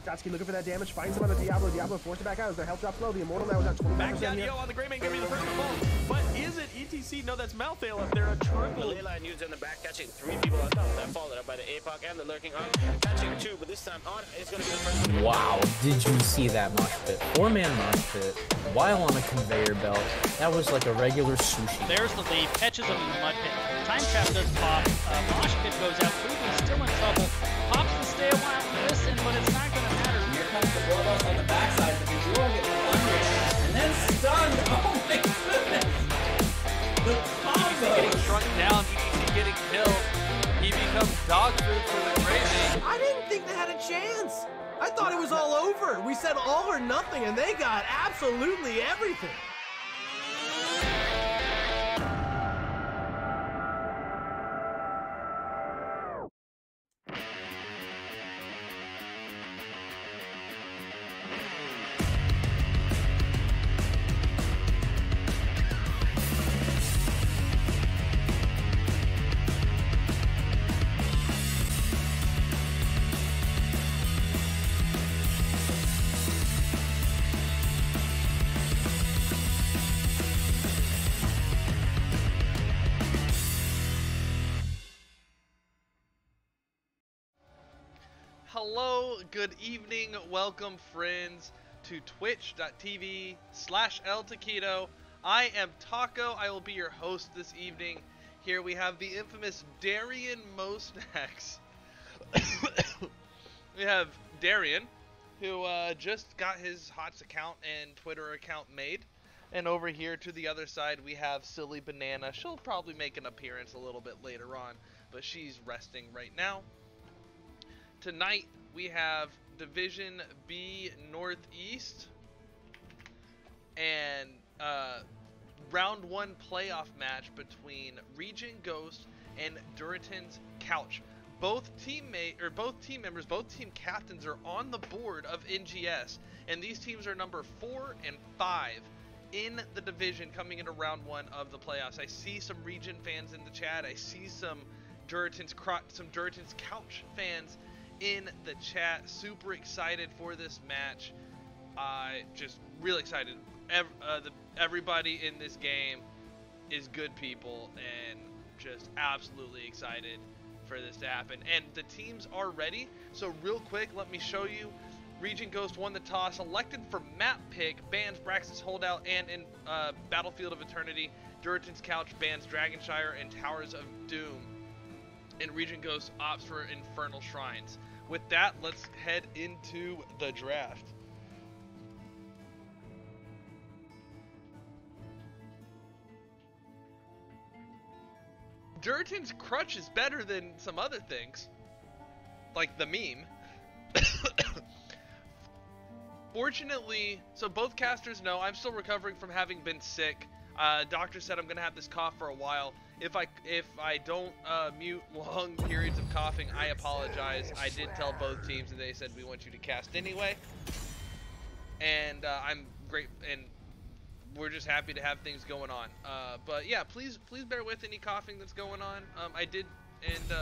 Stotsky looking for that damage, finds him on the Diablo. Diablo forced it back out as their health drops low. The Immortal now is at 25% Back down here. Yo on the Greymane, gonna be the first to fall. But is it ETC? No, that's Malthael up there. A triple. The Leyline used in the back, catching 3 people on top of that, followed up by the APOC and the Lurking Hawk. Catching 2, but this time on is gonna be the first one. Wow, did you see that mosh pit? 4-man mosh pit while on a conveyor belt. That was like a regular sushi. There's the lead, catches him in the mud pit. Time trap does pop. Mosh pit goes out. Ruben's still in trouble. Pops to stay a while and listen, but it's not going to matter. Here comes the blow on the backside. The Durotan gets under and then stunned. Oh my goodness! The combo! Getting shrunk down, ETC getting killed. He becomes dog food for the Greymane. I didn't think they had a chance. I thought it was all over. We said all or nothing, and they got absolutely everything. Hello, good evening, welcome friends to twitch.tv/eltaquito. I am Taco, I will be your host this evening. Here we have the infamous Darian Mosnax. We have Darian, who just got his HOTS account and Twitter account made. And over here to the other side we have Silly Banana. She'll probably make an appearance a little bit later on, but she's resting right now. Tonight we have Division B Northeast and round 1 playoff match between ReGen Ghost and Durotan's Couch. Both team members, both team captains are on the board of NGS, and these teams are number 4 and 5 in the division coming into round 1 of the playoffs. I see some ReGen fans in the chat. I see some Durotan's Couch fans in the chat. Super excited for this match. Just really excited. Everybody in this game is good people, and just absolutely excited for this to happen. And the teams are ready. So real quick, let me show you. ReGen Ghost won the toss, elected for map pick, bans Braxis Holdout, and in Battlefield of Eternity, Durotan's Couch bans Dragonshire and Towers of Doom. And ReGen Ghost opts for Infernal Shrines. With that, let's head into the draft. Durotan's Crutch is better than some other things, like the meme. Fortunately, so both casters know I'm still recovering from having been sick. Doctor said I'm gonna have this cough for a while. If I don't mute long periods of coughing, I apologize. I did tell both teams, and they said we want you to cast anyway. And I'm great, and we're just happy to have things going on. But yeah, please bear with any coughing that's going on. I did, and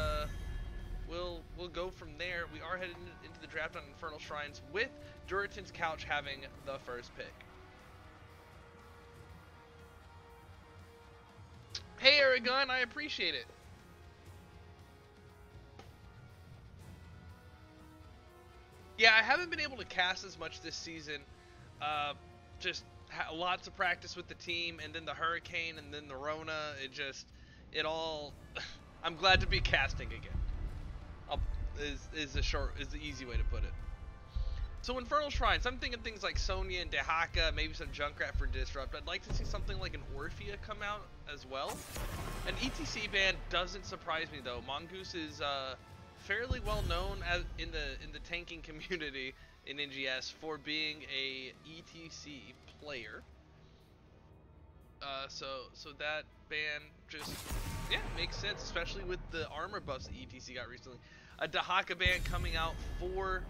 we'll go from there. We are headed into the draft on Infernal Shrines with Durotan's Couch having the first pick. Hey Aragon, I appreciate it. Yeah, I haven't been able to cast as much this season. Just lots of practice with the team, and then the hurricane, and then the Rona. It all. I'm glad to be casting again. Is the easy way to put it. So Infernal Shrines, I'm thinking things like Sonya and Dehaka, maybe some Junkrat for Disrupt. I'd like to see something like an Orphea come out as well. An ETC ban doesn't surprise me though. Mongoose is fairly well known in the tanking community in NGS for being a ETC player. So that ban just makes sense, especially with the armor buffs that ETC got recently. A Dehaka ban coming out for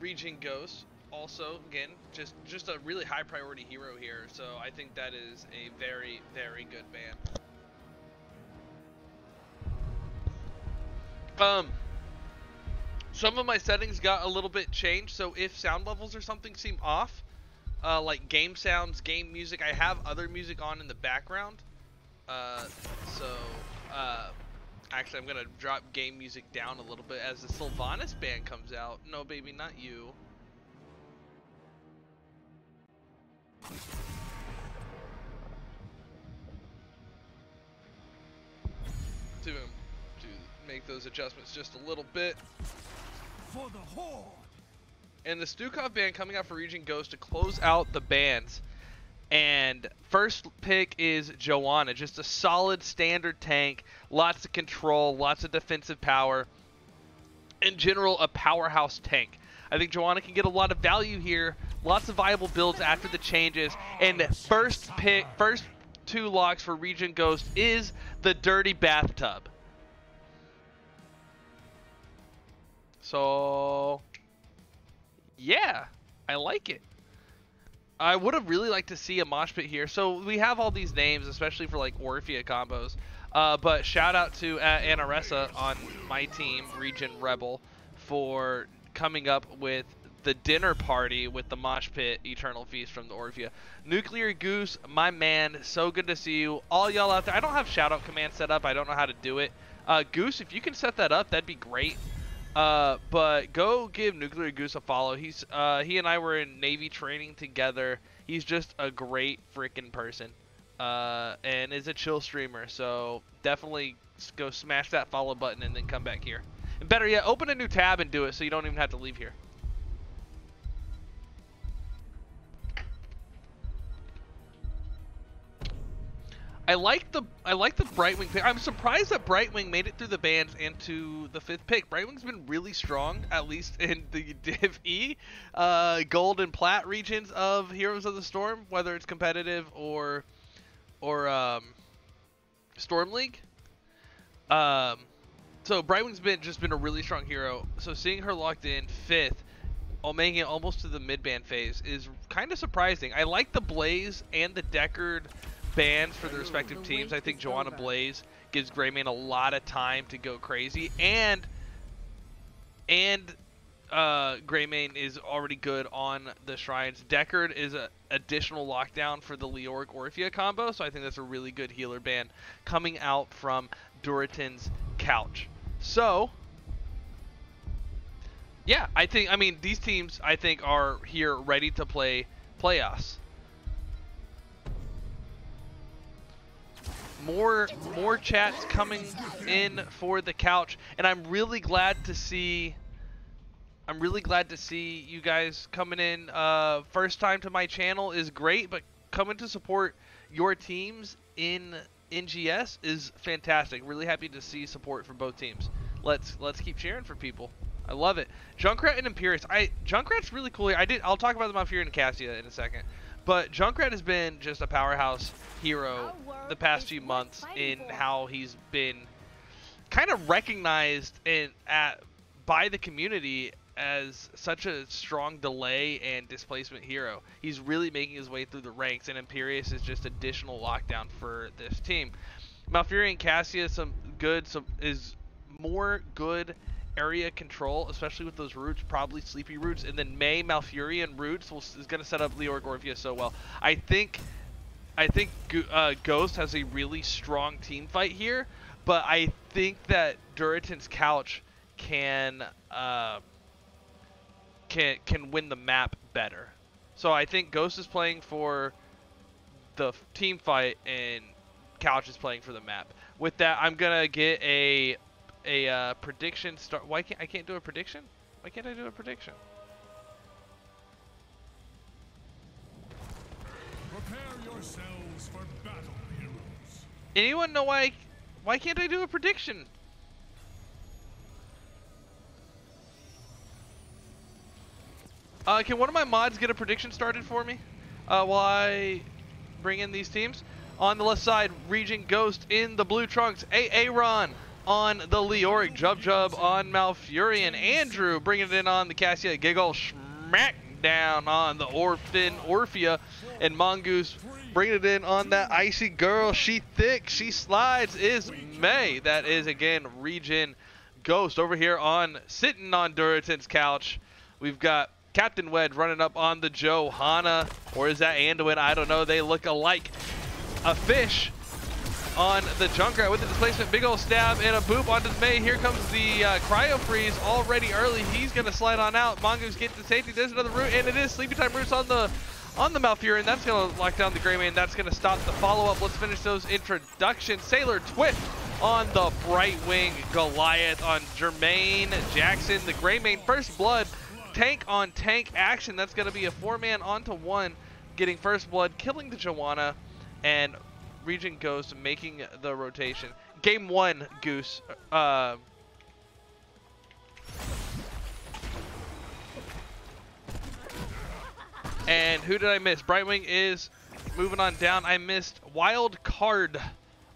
ReGen Ghost, also again just a really high priority hero here, so I think that is a very, very good ban. some of my settings got a little bit changed, so if sound levels or something seem off, like game sounds, game music, I have other music on in the background. Actually, I'm gonna drop game music down a little bit as the Sylvanas band comes out. No, baby, not you. To make those adjustments just a little bit. For the Horde. And the Stukov band coming out for ReGen Ghost to close out the bands. And first pick is Joanna, just a solid standard tank, lots of control, lots of defensive power. In general, a powerhouse tank. I think Joanna can get a lot of value here, lots of viable builds after the changes. And first 2 locks for ReGen Ghost is the Dirty Bathtub. So, yeah, I like it. I would have really liked to see a mosh pit here. So we have all these names, especially for like Orphea combos. But shout out to Anaressa on my team, ReGen Rebel, for coming up with the dinner party with the mosh pit Eternal Feast from the Orphea. Nuclear Goose, my man, so good to see you. All y'all out there. I don't have shout out command set up. I don't know how to do it. Goose, if you can set that up, that'd be great. But go give Nuclear Goose a follow. He and I were in Navy training together. He's just a great freaking person, and is a chill streamer. So definitely go smash that follow button and then come back here. And better yet, open a new tab and do it so you don't even have to leave here. I like the Brightwing pick. I'm surprised that Brightwing made it through the bans and to the 5th pick. Brightwing's been really strong, at least in the Div E, Gold and Plat regions of Heroes of the Storm, whether it's competitive or Storm League. So Brightwing's just been a really strong hero. So seeing her locked in 5th, while making it almost to the mid-ban phase, is kind of surprising. I like the Blaze and the Deckard bans for the respective teams. I think Joanna Blaze gives Greymane a lot of time to go crazy, and Greymane is already good on the shrines. Deckard is an additional lockdown for the Leoric Orphea combo, so I think that's a really good healer ban coming out from Durotan's couch. So yeah, I mean these teams I think are here ready to play playoffs. More chats coming in for the couch, and I'm really glad to see you guys coming in. First time to my channel is great, but coming to support your teams in NGS is fantastic. Really happy to see support from both teams. Let's keep cheering for people. I love it. Junkrat and Imperius. Junkrat's really cool here. I'll talk about the Malfurion and Cassia in a second. But Junkrat has been just a powerhouse hero the past few months in how he's been kind of recognized by the community as such a strong delay and displacement hero. He's really making his way through the ranks, and Imperius is just additional lockdown for this team. Malfurion and Cassia is more good area control, especially with those roots, probably sleepy roots, and then Malfurion roots is going to set up Leoric Orphea so well. I think Ghost has a really strong team fight here, but I think that Durotan's couch can win the map better. So I think Ghost is playing for the team fight and Couch is playing for the map. With that, I'm gonna get a prediction start. Why can't I do a prediction? Why can't I do a prediction? Prepare yourselves for battle, heroes. Anyone know why can't I do a prediction? Can one of my mods get a prediction started for me while I bring in these teams? On the left side, ReGen Ghost in the blue trunks. Aaron on the Leoric. Jub on Malfurion. Andrew bringing it in on the Cassia. Giggle Smackdown on the Orphea. And Mongoose bringing it in on that icy girl. She thick, she slides, is May. That is, again, ReGen Ghost over here sitting on Durotan's couch. We've got Captain Wedge running up on the Johanna, or is that Anduin? I don't know. They look alike. A fish on the Junkrat with the displacement. Big ol' stab and a boop onto the May. Here comes the Cryo Freeze already early. He's going to slide on out. Mongoose getting to safety. There's another root, and it is Sleepy Time Roots on the Malfurion. That's going to lock down the Greymane. That's going to stop the follow-up. Let's finish those introductions. Sailor Twift on the Brightwing. Goliath on Jermaine Jackson. The Greymane first blood. Tank on tank action. That's going to be a 4-man onto 1. Getting first blood. Killing the Joanna. And ReGen Ghost making the rotation. Game 1, Goose. And who did I miss? Brightwing is moving on down. I missed Wild Card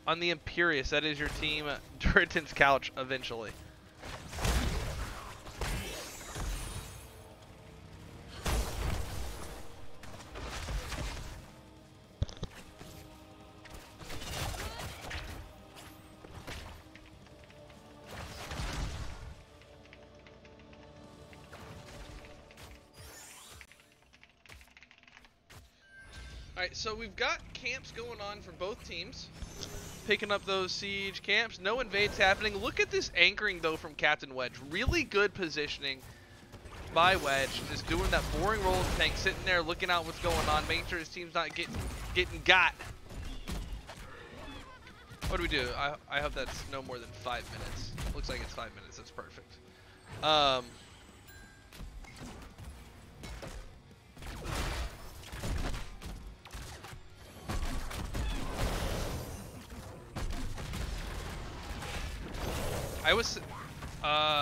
on the Imperious. That is your team, Durotan's couch, eventually. Alright, so we've got camps going on for both teams. Picking up those siege camps. No invades happening. Look at this anchoring, though, from Captain Wedge. Really good positioning by Wedge. Just doing that boring roll of tank, sitting there looking out what's going on, making sure his team's not getting got. What do we do? I hope that's no more than 5 minutes. Looks like it's 5 minutes. That's perfect.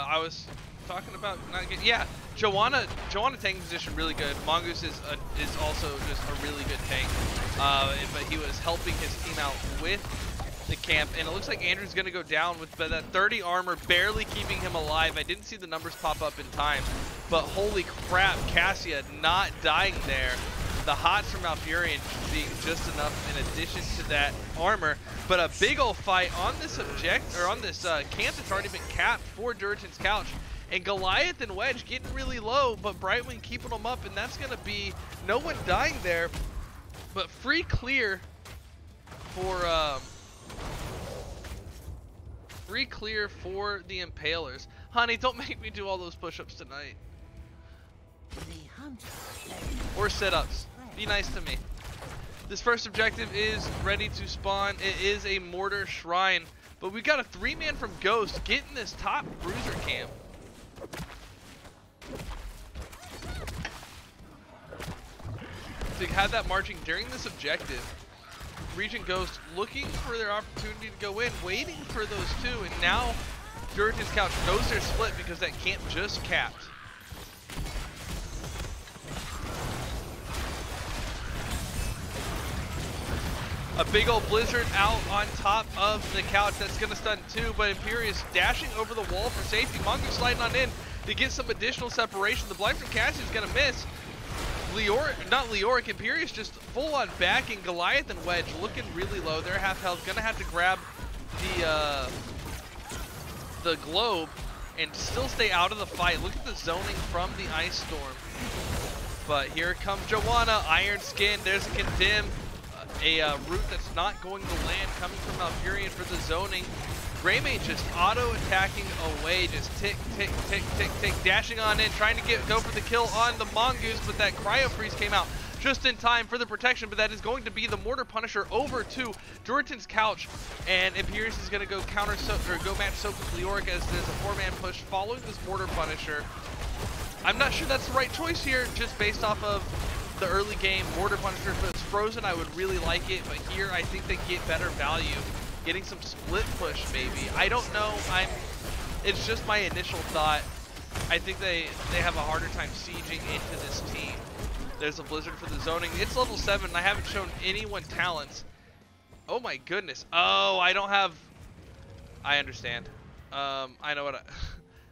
I was talking about not getting, yeah, Joanna tank position really good. Mongoose is also just a really good tank, but he was helping his team out with the camp, and it looks like Andrew's gonna go down with that 30 armor, barely keeping him alive. I didn't see the numbers pop up in time, but holy crap, Cassia not dying there. The hots from Malfurion being just enough in addition to that armor, but a big old fight on this camp that's already been capped for Durotan's couch, and Goliath and Wedge getting really low, but Brightwing keeping them up, and that's gonna be no one dying there, but free clear for the Impalers. Honey, don't make me do all those push-ups tonight. Or sit-ups. Be nice to me. This first objective is ready to spawn. It is a mortar shrine, but we got a 3-man from Ghost getting this top bruiser camp. To have that marching during this objective. ReGen Ghost looking for their opportunity to go in, waiting for those two, and now Durotan's couch knows they're split because that camp just capped. A big old blizzard out on top of the couch. That's going to stun 2, but Imperious dashing over the wall for safety. Mongoose sliding on in to get some additional separation. The blind from Cassie is going to miss. Leoric, Imperious just full on backing. Goliath and Wedge looking really low. They're half health. Going to have to grab the globe and still stay out of the fight. Look at the zoning from the Ice Storm. But here comes Joanna. Iron Skin. There's a Condemn. A route that's not going to land coming from Malfurion for the zoning. Greymane just auto-attacking away, just tick, tick, tick, tick, tick, dashing on in, trying to go for the kill on the Mongoose, but that Cryo Freeze came out just in time for the protection, but that is going to be the Mortar Punisher over to Durotan's couch, and Imperious is going to go go match Soap with Leoric as there's a 4-man push following this Mortar Punisher. I'm not sure that's the right choice here, just based off of the early game Mortar Punisher. If it's frozen, I would really like it, but here I think they get better value. Getting some split push maybe. I don't know. It's just my initial thought. I think they have a harder time sieging into this team. There's a blizzard for the zoning. It's level 7 and I haven't shown anyone talents. Oh my goodness. Oh, I don't have, I understand. I know what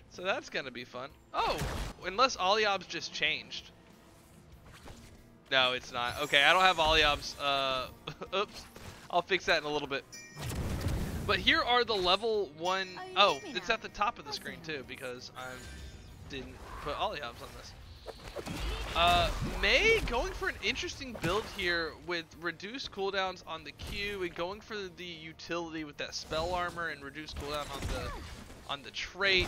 so that's gonna be fun. Oh, unless Olyob's just changed. No, it's not. Okay, I don't have Olyob's. Oops. I'll fix that in a little bit. But here are the level 1. Oh, it's at the top of the screen too because I didn't put ollie hops on this. May going for an interesting build here with reduced cooldowns on the Q and going for the utility with that spell armor and reduced cooldown on the trait.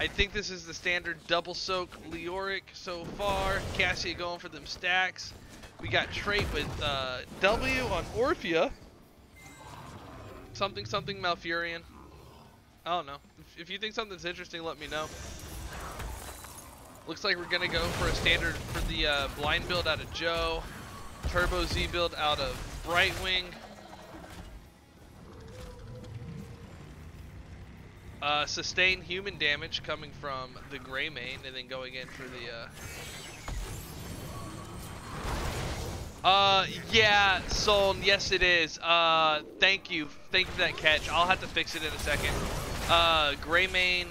I think this is the standard double soak Leoric so far. Cassia going for them stacks. We got trait with W on Orphea. Something Malfurion. I don't know. If you think something's interesting, let me know. Looks like we're gonna go for a standard for the blind build out of Joe. Turbo Z build out of Brightwing. Sustain human damage coming from the Gray main, and then going in for the yeah, Soln, yes it is. Thank you for that catch. I'll have to fix it in a second. Gray main,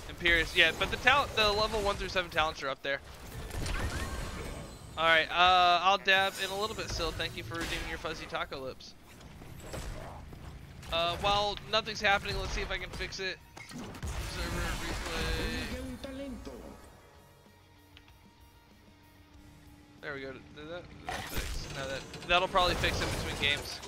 Imperious, yeah, but the level 1 through 7 talents are up there. All right, I'll dab in a little bit still. Thank you for redeeming your fuzzy taco lips. While nothing's happening, let's see if I can fix it. Server replay. There we go. Did that fix? No, that'll probably fix it between games.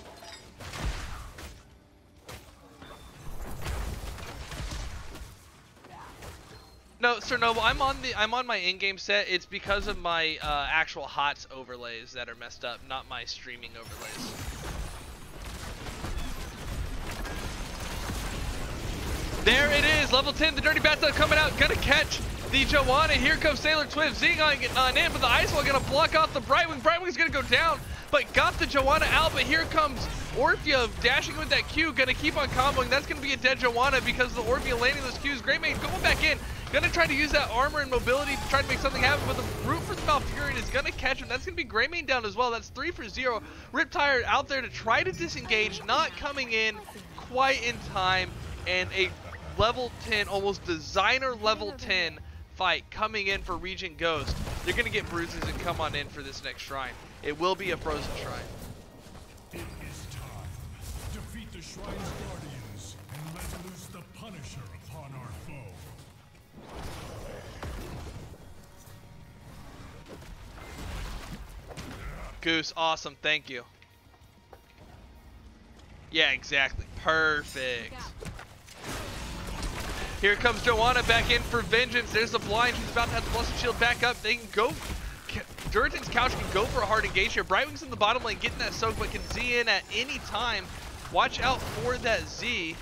No, Sir Noble, I'm on my in-game set. It's because of my actual HOTS overlays that are messed up, not my streaming overlays. There it is, level 10, the Dirty Bathtub coming out, gonna catch the Joanna. Here comes Sailor Twiv, Zegon getting on in for the Ice Wall, gonna block off the Brightwing. Brightwing's gonna go down, but got the Joanna out, but here comes Orphea dashing with that Q, gonna keep on comboing. That's gonna be a dead Joanna because the Orphea landing those Qs. Great Mage going back in, gonna try to use that armor and mobility to try to make something happen, but the Root for the Malfurion is gonna catch him. That's gonna be Grey Mane down as well. That's 3 for 0. Riptire out there to try to disengage, not coming in quite in time, and a level 10, almost designer level 10 fight coming in for ReGen Ghost. They're gonna get bruises and come on in for this next shrine. It will be a frozen shrine. It is time. Defeat the Shrine's Guardians and let loose the Punisher upon our foe. Goose, awesome, thank you. Yeah, exactly, perfect. Here comes Joanna back in for vengeance. There's the blind. She's about to have the Blessed Shield back up. They can go. Durotan's Couch can go for a hard engage here. Brightwing's in the bottom lane getting that soak, but can Z in at any time. Watch out for that Z.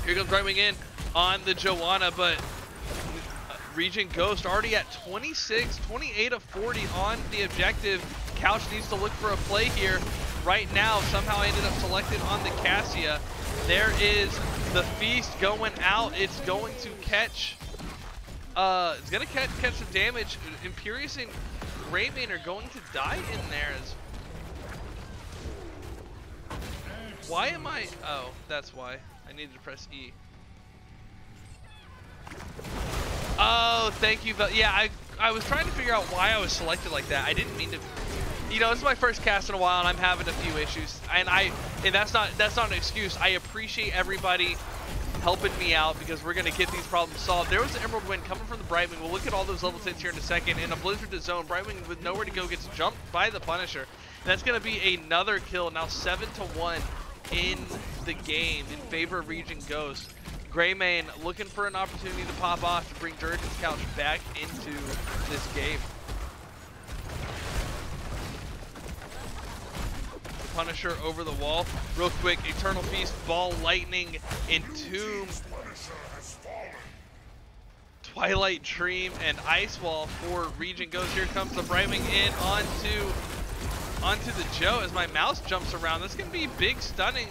Here comes Brightwing in on the Joanna, but ReGen Ghost already at 26, 28 of 40 on the objective. Couch needs to look for a play here. Right now, somehow I ended up selected on the Cassia. There is the Feast going out. It's going to catch, catch some damage. Imperious and Greymane are going to die in there. Why am I, oh, that's why. I needed to press E. Oh, thank you. Yeah, I was trying to figure out why I was selected like that. I didn't mean to. You know, this is my first cast in a while, and I'm having a few issues. And that's not an excuse. I appreciate everybody helping me out because we're gonna get these problems solved. There was an Emerald Wind coming from the Brightwing. We'll look at all those level 10s here in a second. In a Blizzard to zone, Brightwing with nowhere to go gets jumped by the Punisher. And that's gonna be another kill. Now 7-1 in the game in favor of ReGen Ghost. Greymane looking for an opportunity to pop off to bring Durotan's Couch back into this game. Punisher over the wall. Real quick, Eternal Feast, Ball Lightning, Entomb, Twilight Dream, and Ice Wall for ReGen Ghost. Here comes the Brightwing in onto the Joe as my mouse jumps around. That's going to be big stunning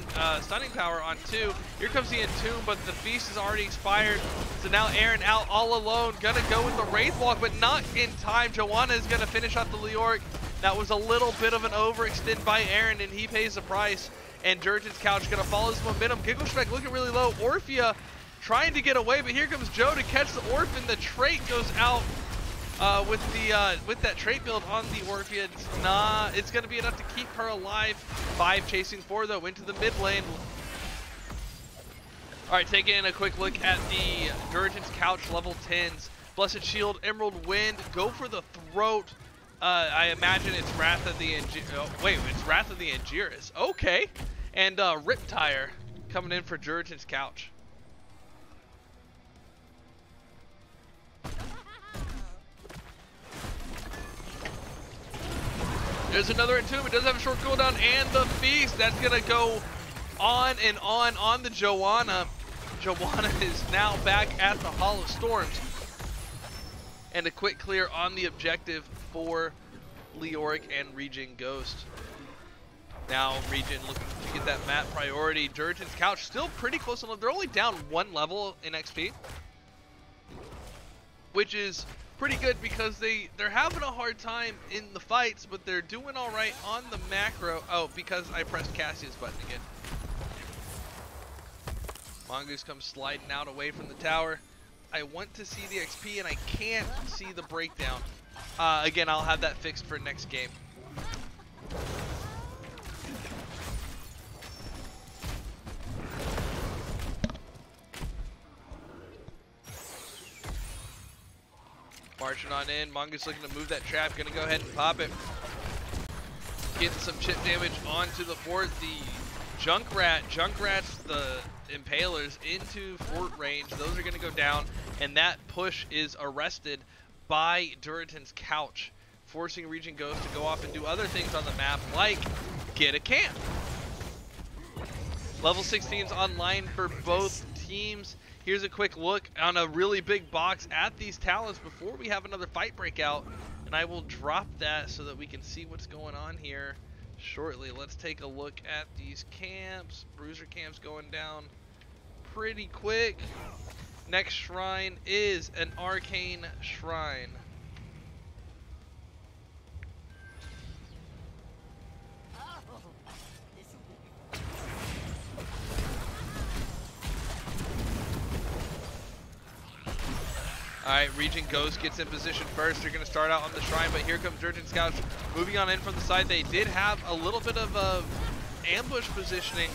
power on 2. Here comes the Entomb, but the Feast is already expired. So now Aaron out all alone. Going to go with the Wraith Walk, but not in time. Joanna is going to finish off the Leoric. That was a little bit of an overextend by Aaron, and he pays the price. And Durotan's Couch going to follow his momentum. Gigglespec looking really low. Orphea trying to get away, but here comes Joe to catch the Orphan. The trait goes out with that trait build on the Orphea. It's going to be enough to keep her alive. 5 chasing 4 though into the mid lane. All right, taking a quick look at the Durotan's Couch level 10s. Blessed Shield, Emerald Wind, go for the throat. I imagine it's Wrath of the it's Wrath of the Angiris. Okay, and Riptire coming in for Durotan's Couch. There's another Entomb. It does have a short cooldown, and the Feast. That's gonna go on and on the Joanna. Joanna is now back at the Hollow Storms. And a quick clear on the objective for Leoric and ReGen Ghost. Now ReGen looking to get that map priority. Durotan's Couch still pretty close on level. They're only down 1 level in XP, which is pretty good because they're having a hard time in the fights, but they're doing all right on the macro. Oh, because I pressed Cassia's button again. Mongoose comes sliding out away from the tower. I want to see the XP and I can't see the breakdown. Again, I'll have that fixed for next game. Marching on in, Mongoose looking to move that trap, gonna go ahead and pop it. Getting some chip damage onto the fort. The Junkrats, the Impalers into fort range. Those are gonna go down, and that push is arrested by Durotan's Couch, forcing ReGen Ghost to go off and do other things on the map, like get a camp. Level 16's online for both teams. Here's a quick look on a really big box at these talents before we have another fight break out, and I will drop that so that we can see what's going on here shortly. Let's take a look at these camps. Bruiser camps going down pretty quick. Next shrine is an arcane shrine. Alright, ReGen Ghost gets in position first. They're going to start out on the shrine, but here comes Durotan's Couch moving on in from the side. They did have a little bit of ambush positioning,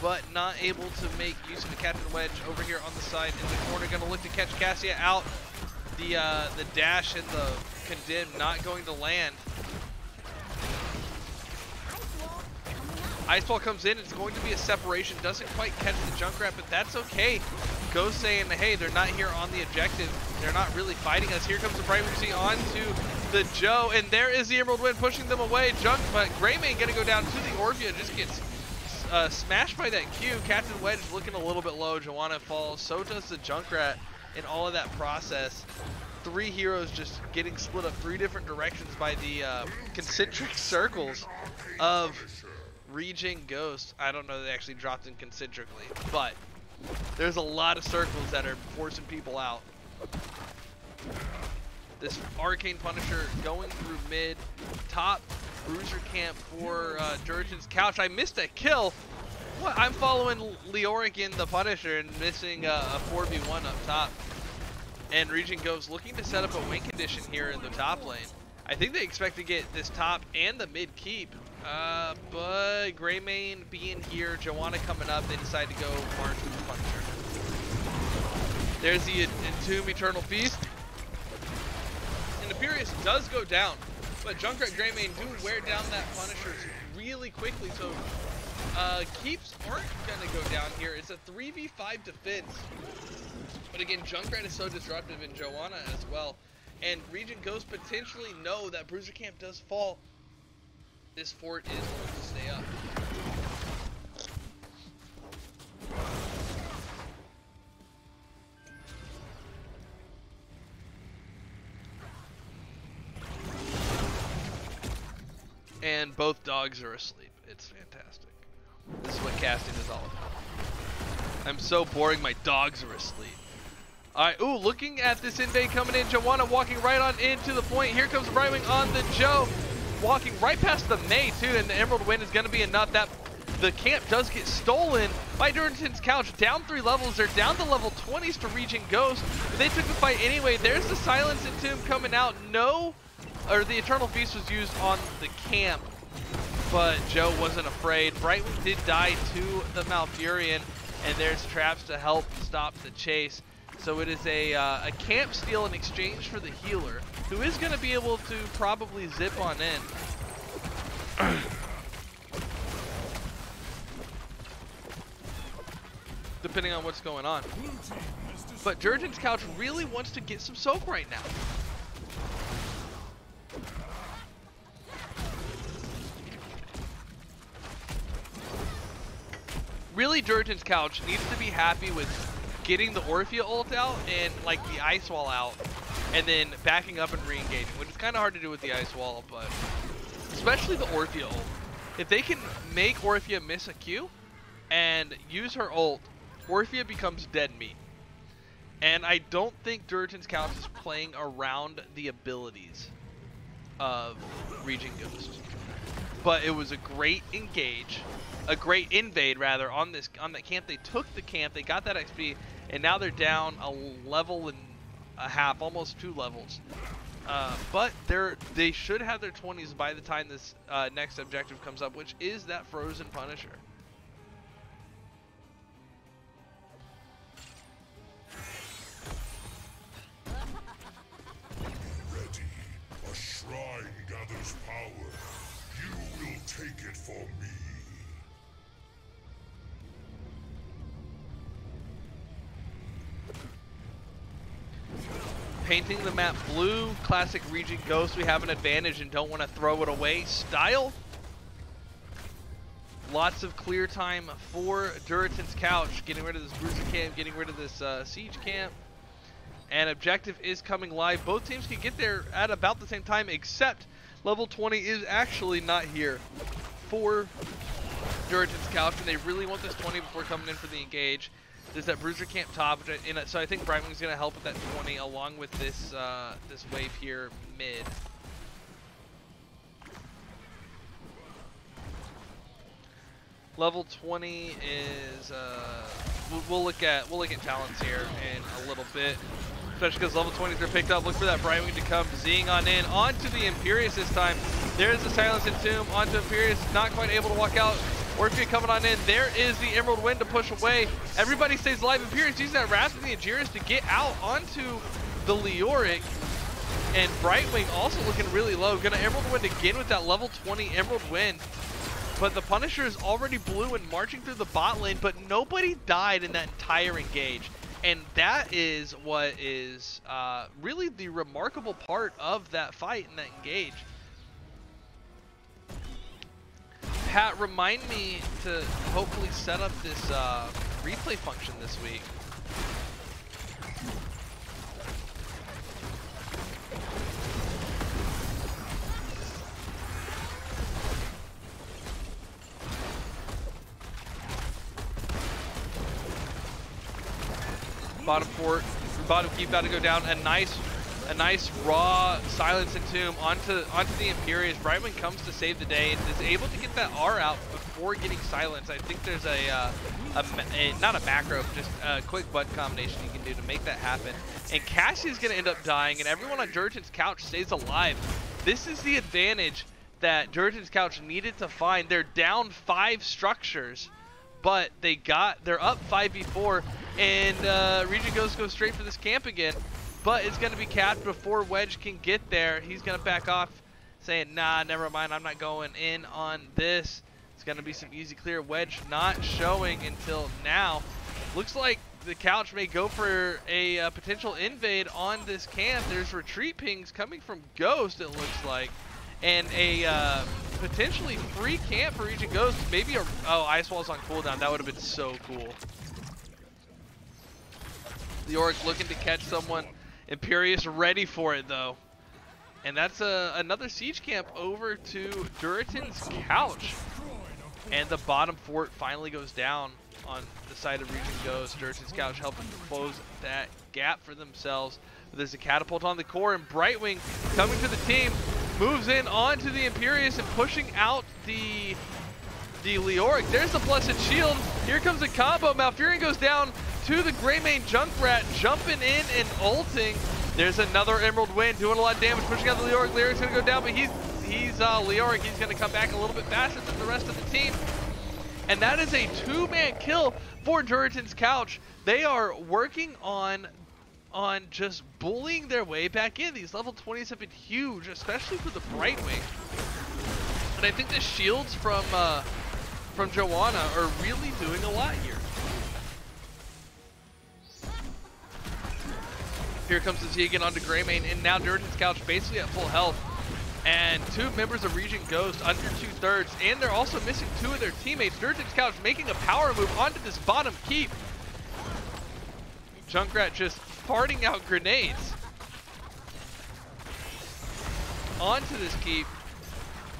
but not able to make use of the Captain Wedge over here on the side in the corner. Going to look to catch Cassia out. The dash and the condemn not going to land. Iceball comes in. It's going to be a separation. Doesn't quite catch the Junkrat, but that's okay. Ghost saying, hey, they're not here on the objective. They're not really fighting us. Here comes the Bright Lucy onto the Joe, and there is the Emerald Wind pushing them away. But Greymane gonna go down to the Orphea, just gets smashed by that Q. Captain Wedge looking a little bit low. Joanna falls. So does the Junkrat in all of that process. 3 heroes just getting split up 3 different directions by the concentric circles of ReGen Ghost. I don't know if they actually dropped in concentrically, but there's a lot of circles that are forcing people out. This Arcane Punisher going through mid, top bruiser camp for Durotan's Couch. I missed a kill. What? I'm following Leoric in the Punisher and missing a 4v1 up top. And ReGen Ghost looking to set up a win condition here in the top lane. I think they expect to get this top and the mid keep. But Greymane being here, Joanna coming up, they decide to go march with the Punisher. There's the Entomb Eternal Feast. And Imperius does go down, but Junkrat Greymane do wear down that Punisher really quickly, so keeps aren't gonna go down here. It's a 3v5 defense. But again, Junkrat is so disruptive in Joanna as well. And ReGen Ghost potentially know that Bruiser Camp does fall. This fort is going to stay up. And both dogs are asleep. It's fantastic. This is what casting is all about. I'm so boring, my dogs are asleep. Alright, ooh, looking at this invade coming in. Joanna walking right on into the point. Here comes Brightwing on the Joe. Walking right past the May too, and the Emerald Wind is going to be enough. That the camp does get stolen by Durotan's Couch. Down 3 levels. They're down to level 20s to ReGen Ghost. They took the fight anyway. There's the Silence Entomb coming out. No, or the Eternal Feast was used on the camp, but Joe wasn't afraid. Brightwing did die to the Malfurion, and there's traps to help stop the chase. So it is a camp steal in exchange for the healer, who is going to be able to probably zip on in. Depending on what's going on. But Durotan's Couch really wants to get some soak right now. Really, Durotan's Couch needs to be happy with getting the Orphea ult out and like the Ice Wall out, and then backing up and re-engaging, which is kind of hard to do with the Ice Wall, but especially the Orphea ult. If they can make Orphea miss a Q and use her ult, Orphea becomes dead meat. And I don't think Durotan's Couch is playing around the abilities of ReGen Ghost. But it was a great engage, a great invade rather, on that camp. They took the camp, they got that XP, and now they're down a level and a half, almost 2 levels. But they should have their 20s by the time this next objective comes up, which is that Frozen Punisher. A shrine gathers power. You will take it for me. Painting the map blue, classic ReGen Ghost. We have an advantage and don't want to throw it away style. Lots of clear time for Durotan's Couch, getting rid of this Bruiser camp, getting rid of this Siege camp. And objective is coming live. Both teams can get there at about the same time, except level 20 is actually not here for Durotan's Couch, and they really want this 20 before coming in for the engage. There's that Bruiser camp top, so I think Brightwing's going to help with that 20 along with this this wave here mid. Level 20 is we'll look at talents here in a little bit, especially because level 20s are picked up. Look for that Brightwing to come zing on in onto the Imperious this time. There's the Silence Entomb onto Imperious, not quite able to walk out. Orphea coming on in. There is the Emerald Wind to push away. Everybody stays alive. Imperious using that Rasp and the Aegis to get out onto the Leoric. And Brightwing also looking really low. Gonna Emerald Wind again with that level 20 Emerald Wind. But the Punisher is already blue and marching through the bot lane, but nobody died in that entire engage. And that is what is really the remarkable part of that fight and that engage. Pat, remind me to hopefully set up this replay function this week. Bottom fort, bottom keep about to go down. A nice raw Silence Entomb onto the Imperious. Brightwing comes to save the day and is able to get that R out before getting silenced. I think there's not a macro, just a quick button combination you can do to make that happen. And Cassie's gonna end up dying, and everyone on Durotan's Couch stays alive. This is the advantage that Durotan's Couch needed to find. They're down 5 structures, but they're up 5v4, and ReGen Ghost goes straight for this camp again. But it's going to be capped before Wedge can get there. He's going to back off, saying, nah, never mind, I'm not going in on this. It's going to be some easy clear. Wedge not showing until now. Looks like the Couch may go for a potential invade on this camp. There's retreat pings coming from Ghost, it looks like. And a potentially free camp for ReGen Ghost. Maybe Ice Wall's on cooldown. That would have been so cool. The Oric looking to catch someone. Imperious ready for it though. And that's another siege camp over to Durotan's Couch. And the bottom fort finally goes down on the side of ReGen Ghost. Durotan's Couch helping to close that gap for themselves. There's a catapult on the core, and Brightwing coming to the team, moves in onto the Imperious and pushing out the Leoric. There's the Blessed Shield. Here comes the combo. Malfurion goes down. to the Gray Main Junkrat, jumping in and ulting. There's another Emerald Wind, doing a lot of damage, pushing out the Leoric. Leoric's gonna go down, but he's Leoric. He's gonna come back a little bit faster than the rest of the team. And that is a 2-man kill for Durotan's Couch. They are working on just bullying their way back in. These level 20s have been huge, especially for the Brightwing. And I think the shields from Joanna are really doing a lot here. Here comes the Z again onto Greymane, and now Durotan's Couch basically at full health. And 2 members of ReGen Ghost under 2/3, and they're also missing 2 of their teammates. Durotan's Couch making a power move onto this bottom keep. Junkrat just farting out grenades onto this keep.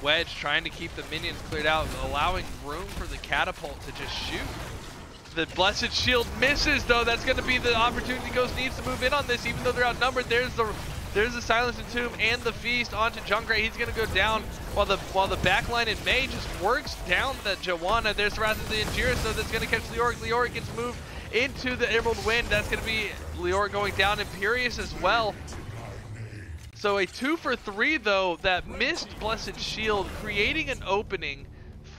Wedge trying to keep the minions cleared out, allowing room for the catapult to just shoot. The Blessed Shield misses, though. That's going to be the opportunity Ghost needs to move in on this, even though they're outnumbered. There's the Silence and Tomb and the Feast onto Junkrat. He's going to go down while the backline in May just works down the Joanna. There's the Wrath of the Injira, so that's going to catch Leoric. Leoric gets moved into the Emerald Wind. That's going to be Leoric going down. Imperious as well. So a 2 for 3, though, that missed Blessed Shield, creating an opening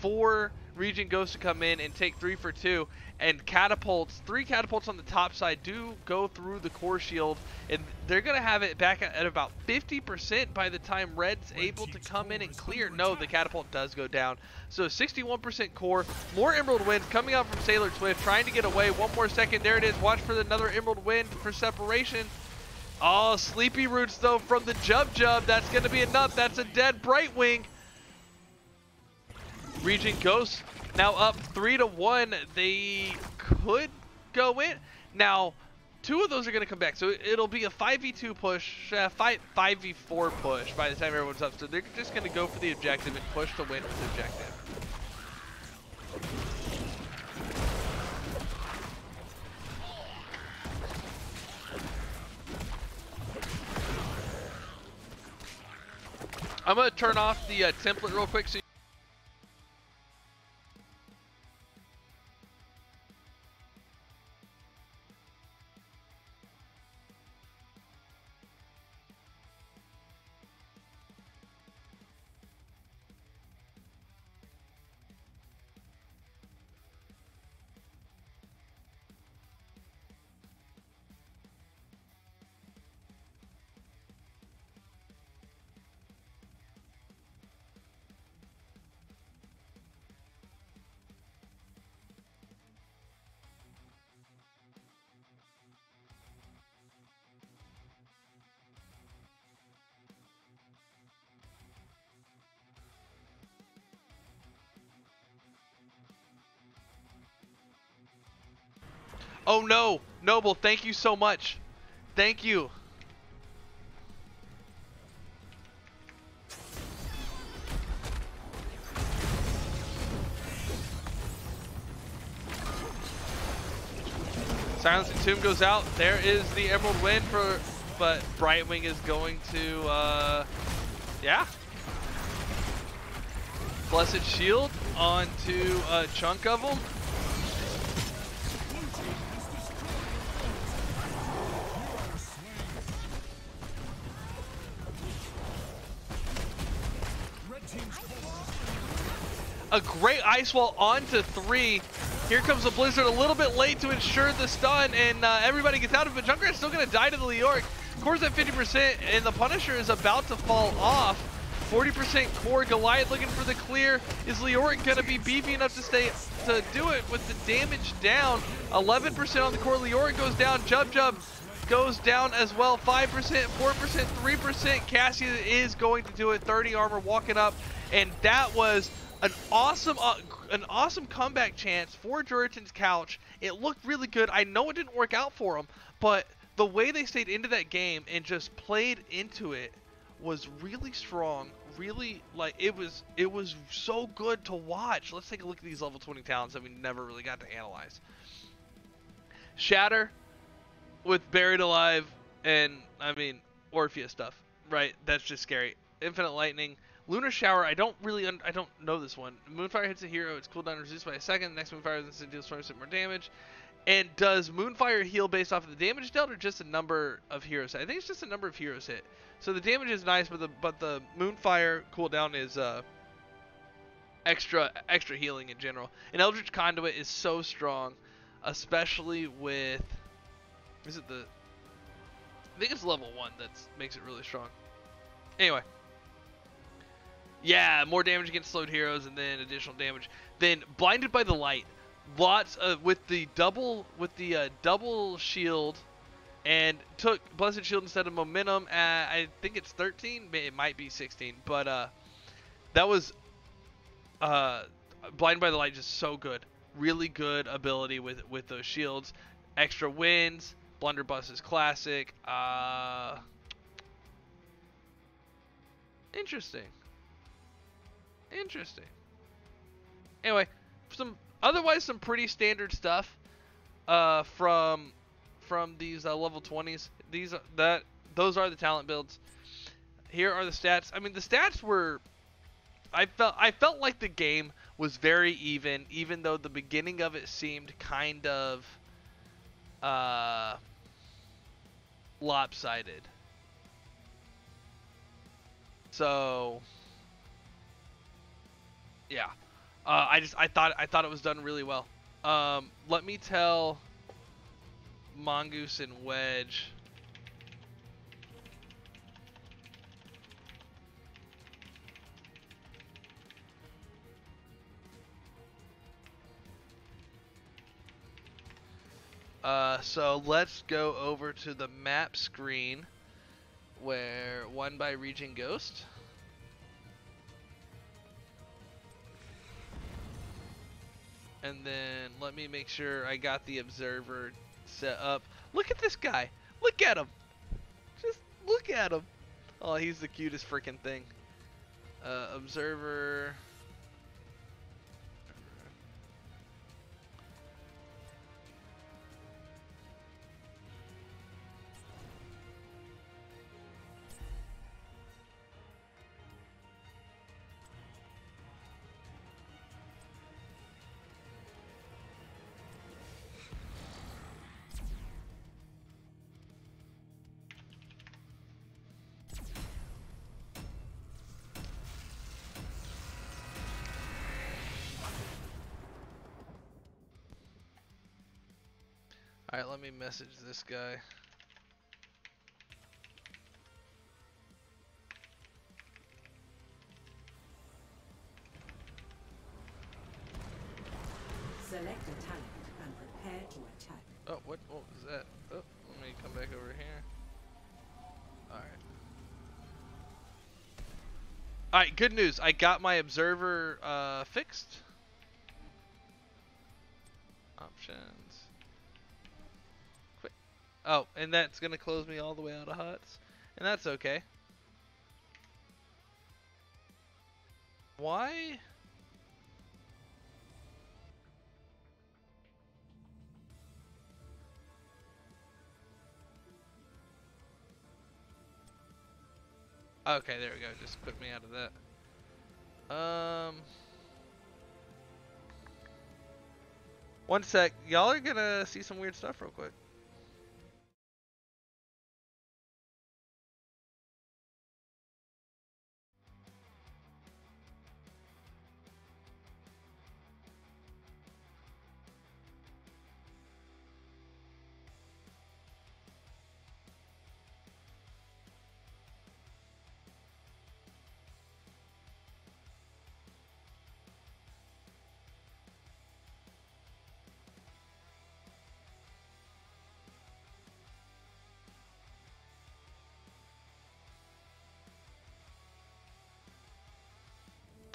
for ReGen Ghost to come in and take 3 for 2. And catapults, 3 catapults on the top side do go through the core shield, and they're going to have it back at about 50% by the time Red's able to come in and clear. No, the catapult does go down. So 61% core, more Emerald Winds coming out from Sailor Swift, trying to get away. 1 more second, there it is. Watch for another Emerald Wind for separation. Oh, Sleepy Roots, though, from the Jub. That's going to be enough. That's a dead Brightwing. ReGen Ghost now up 3-1. They could go in. Now, 2 of those are going to come back. So it'll be a 5v2 push, 5v4 push by the time everyone's up. So they're just going to go for the objective and push to win with the objective. I'm going to turn off the template real quick so Oh no, Noble, thank you so much. Thank you. Silence and Tomb goes out. There is the Emerald Wind but Brightwing is going to, yeah. Blessed Shield onto a chunk of them. A great Ice Wall onto 3. Here comes the Blizzard a little bit late to ensure the stun, and everybody gets out of it. Junkrat's still going to die to the Leoric. Core's at 50%, and the Punisher is about to fall off. 40% core. Goliath looking for the clear. Is Leoric going to be beefy enough to do it with the damage down? 11% on the core. Leoric goes down. Jub goes down as well. 5%, 4%, 3%. Cassia is going to do it. 30 armor walking up, and that was an awesome comeback chance for Durotan's Couch. It looked really good. I know it didn't work out for them, but the way they stayed into that game and just played into it was really strong. Really, like, it was so good to watch. Let's take a look at these level 20 talents that we never really got to analyze. Shatter with Buried Alive and, I mean, Orpheus stuff, right? That's just scary. Infinite Lightning. Lunar Shower, I don't know this one. Moonfire hits a hero, its cooldown reduced by a second. The next Moonfire deals 20% more damage. And does Moonfire heal based off of the damage dealt or just a number of heroes hit? I think it's just a number of heroes hit. So the damage is nice, but the Moonfire cooldown is extra healing in general. And Eldritch Conduit is so strong, especially with, is it the, I think it's level 1 that makes it really strong. Anyway. Yeah, more damage against slowed heroes and then additional damage. Then Blinded by the Light. Lots of, with the double shield, and took Blessed Shield instead of Momentum at, I think it's 13, it might be 16, but that was Blinded by the Light, just so good. Really good ability with those shields. Extra wins. Blunderbuss is classic. Interesting. Anyway, otherwise some pretty standard stuff from these level 20s. Those are the talent builds. Here are the stats. I mean, the stats were, I felt like the game was very even though the beginning of it seemed kind of lopsided. So yeah, I thought it was done really well. Let me tell Mongoose and Wedge. So let's go over to the map screen where won by ReGen Ghost. And then let me make sure I got the observer set up. Look at this guy. Look at him. Just look at him. Oh, he's the cutest freaking thing. Observer. Alright, let me message this guy. Select a talent and prepare to attack. Oh, what was that? Oh, let me come back over here. Alright. Alright, good news. I got my observer fixed. Options. Quick. Oh, and that's going to close me all the way out of HUTs. And that's okay. Why? Okay, there we go. Just put me out of that. One sec. Y'all are gonna see some weird stuff real quick.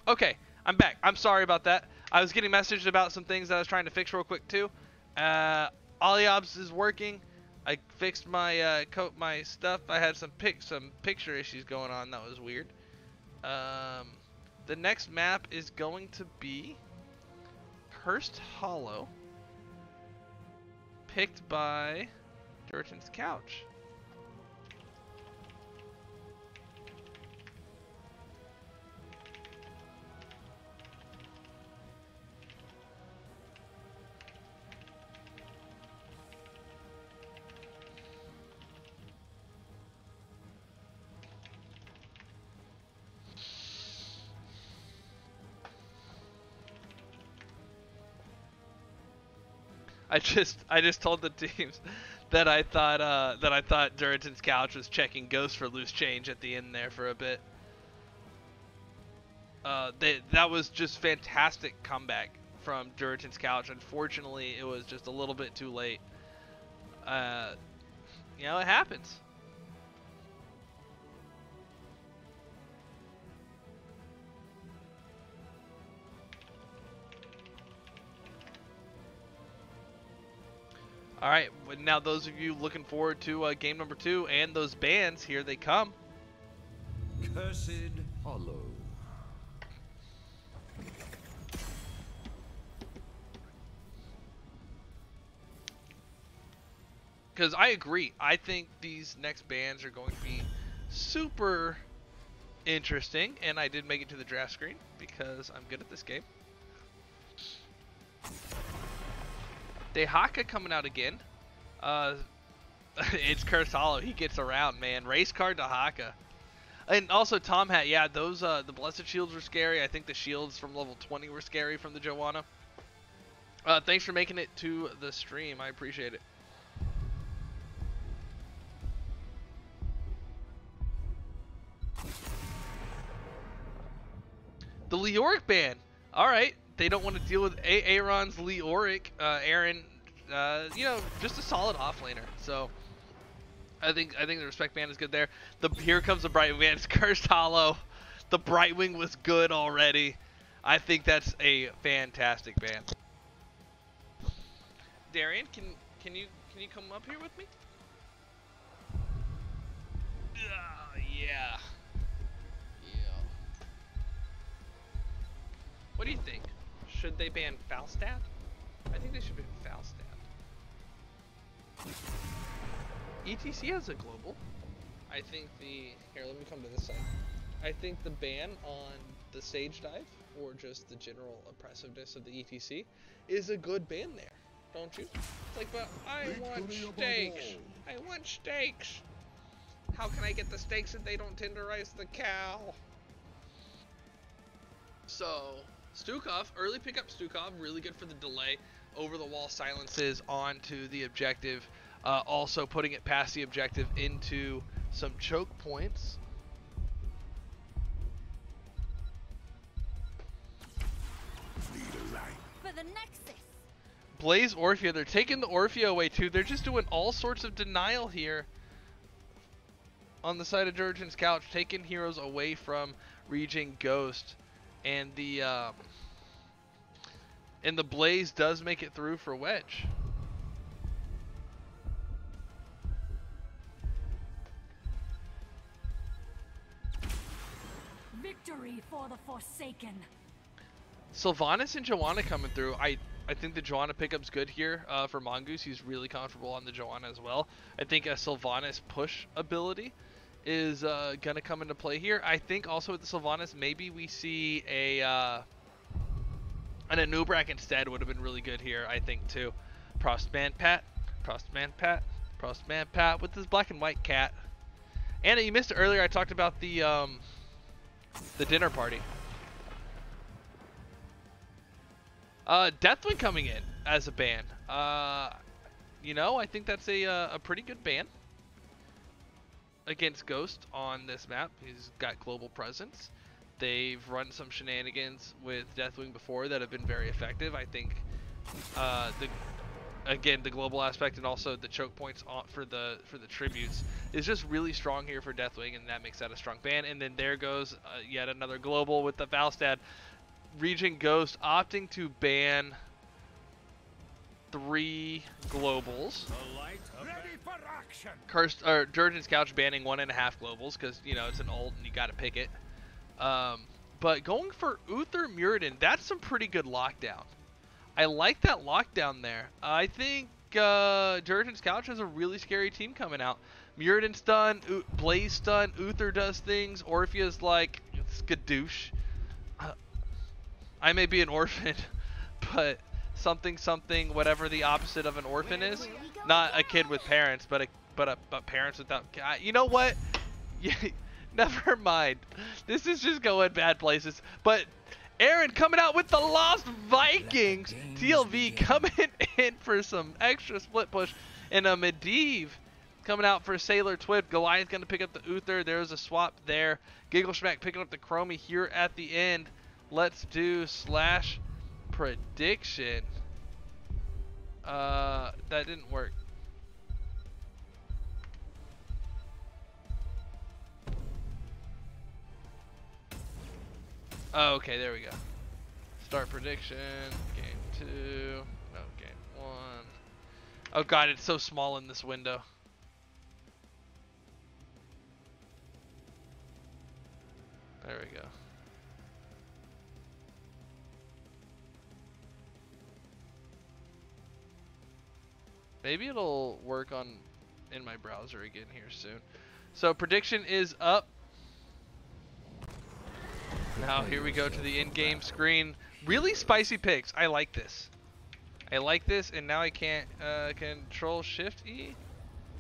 Okay, I'm back. I'm sorry about that. I was getting messaged about some things that I was trying to fix real quick too. Olyobs is working. I fixed my my stuff. I had some picture issues going on. That was weird. The next map is going to be Cursed Hollow, picked by Durotan's Couch. I just told the teams that I thought Durotan's couch was checking Ghost for loose change at the end there for a bit. That was just fantastic comeback from Durotan's couch. Unfortunately, it was just a little bit too late. You know, it happens. All right, now those of you looking forward to game number 2 and those bans, here they come. Cursed Hollow. Because I agree. I think these next bans are going to be super interesting. And I did make it to the draft screen because I'm good at this game. Dehaka coming out again. It's Cursed Hollow. He gets around, man. Race car Dehaka. And also Tom Hat. Yeah, those the Blessed Shields were scary. I think the shields from level 20 were scary from the Joanna. Thanks for making it to the stream. I appreciate it. The Leoric ban. All right, they don't want to deal with Aaron's Leoric. Aaron, you know, just a solid offlaner. So I think the respect ban is good there. Here comes the Brightwing ban. It's Cursed Hollow. The Brightwing was good already. I think that's a fantastic ban. Darian, can you come up here with me? Yeah. What do you think? Should they ban Falstad? I think they should ban Falstad. ETC has a global. I think here, let me come to this side. I think the ban on the Sage Dive, or just the general oppressiveness of the ETC, is a good ban there. Don't you? It's like, but I want steaks. I want steaks. How can I get the steaks if they don't tenderize the cow? So, Stukov, early pickup Stukov, really good for the delay. Over the wall silences onto the objective. Also putting it past the objective into some choke points. For the Nexus. Blaze Orphea, they're taking the Orphea away too. They're just doing all sorts of denial here on the side of Durotan's couch, taking heroes away from ReGen Ghost. And the Blaze does make it through for Wedge. Victory for the Forsaken. Sylvanas and Joanna coming through. I think the Joanna pickup's good here for Mongoose. He's really comfortable on the Joanna as well. I think a Sylvanas push ability is gonna come into play here. I think also with the Sylvanas, maybe we see an Anubrak instead would have been really good here, I think too. Prostman Pat with this black and white cat. Anna, you missed it earlier. I talked about the dinner party. Deathwing coming in as a ban. You know, I think that's a pretty good ban against Ghost on this map. He's got global presence. They've run some shenanigans with Deathwing before that have been very effective. I think the global aspect and also the choke points for the tributes is just really strong here for Deathwing, and that makes that a strong ban. And then there goes yet another global with the Falstad. ReGen Ghost opting to ban 3 globals. Durotan's couch banning 1.5 globals because, you know, it's an ult and you got to pick it. But going for Uther Muradin, that's some pretty good lockdown. I like that lockdown there. I think Durotan's couch has a really scary team coming out. Muradin's done, Blaze done, Uther does things, Orphea's like skadoosh. I may be an orphan, but something, whatever the opposite of an orphan is. Not a kid with parents, but parents without. You know what? Never mind. This is just going bad places. But Aaron coming out with the Lost Vikings. TLV coming in for some extra split push. And a Medivh coming out for Sailor Twift. Goliath going to pick up the Uther. There's a swap there. Gigglesmack picking up the Chromie here at the end. Let's do slash prediction. That didn't work. Oh, okay, there we go. Start prediction. Game 2. No, game 1. Oh god, it's so small in this window. There we go. Maybe it'll work on in my browser again here soon. So prediction is up. Now here we go to the in-game screen. Really spicy picks. I like this. I like this, and now I can't Control Shift E,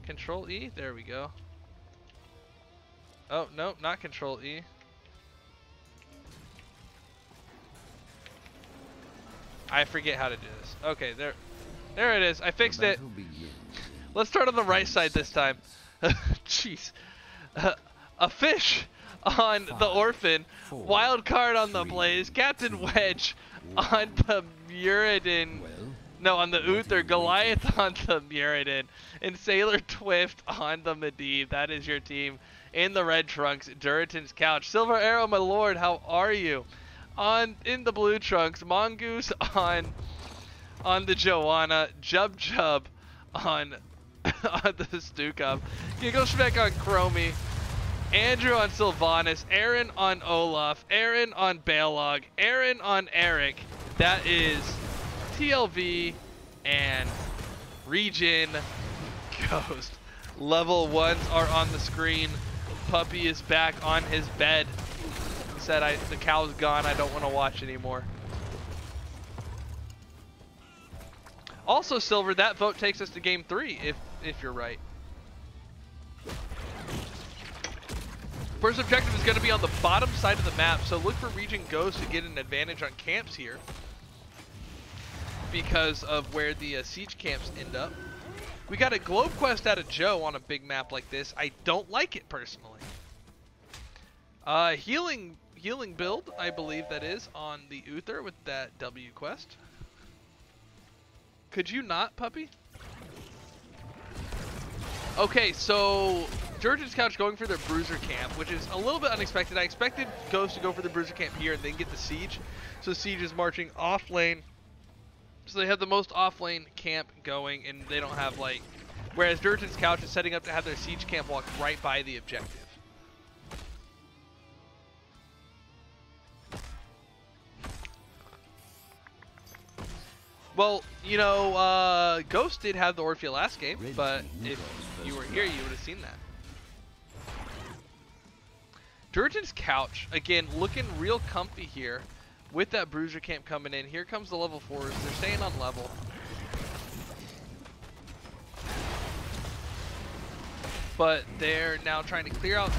Control E. There we go. Oh no, not Control E. I forget how to do this. Okay, there it is. I fixed it. Let's start on the right side this time. Jeez. A fish on the Orphan. Wild card on the Blaze. Captain Wedge on the Muradin. No, on the Uther. Goliath on the Muradin. And Sailor Twift on the Medivh. That is your team. In the red trunks, Durotan's Couch. Silver Arrow, my lord, how are you? In the blue trunks, Mongoose on the Joanna, Jub on the Stukov, Gigglespeck on Chromie, Andrew on Sylvanas, Aaron on Olaf, Aaron on Balog, Aaron on Eric. That is TLV and ReGen Ghost. Level 1s are on the screen. Puppy is back on his bed. He said, the cow's gone, I don't want to watch anymore. Also, Silver, that vote takes us to game 3, if you're right. First objective is going to be on the bottom side of the map, so look for ReGen Ghost to get an advantage on camps here because of where the siege camps end up. We got a globe quest out of Joe on a big map like this. I don't like it personally. Healing build, I believe that is, on the Uther with that W quest. Could you not, Puppy? Okay, so Durotan's Couch going for their Bruiser camp, which is a little bit unexpected. I expected Ghost to go for the Bruiser camp here and then get the Siege. So Siege is marching off lane. So they have the most off lane camp going, and they don't have like... Whereas Durotan's Couch is setting up to have their Siege camp walk right by the objective. Well, you know, Ghost did have the Orphea last game, but if you were here, you would have seen that. Durotan's Couch, again, looking real comfy here with that Bruiser camp coming in. Here comes the level 4s. They're staying on level. But they're now trying to clear out.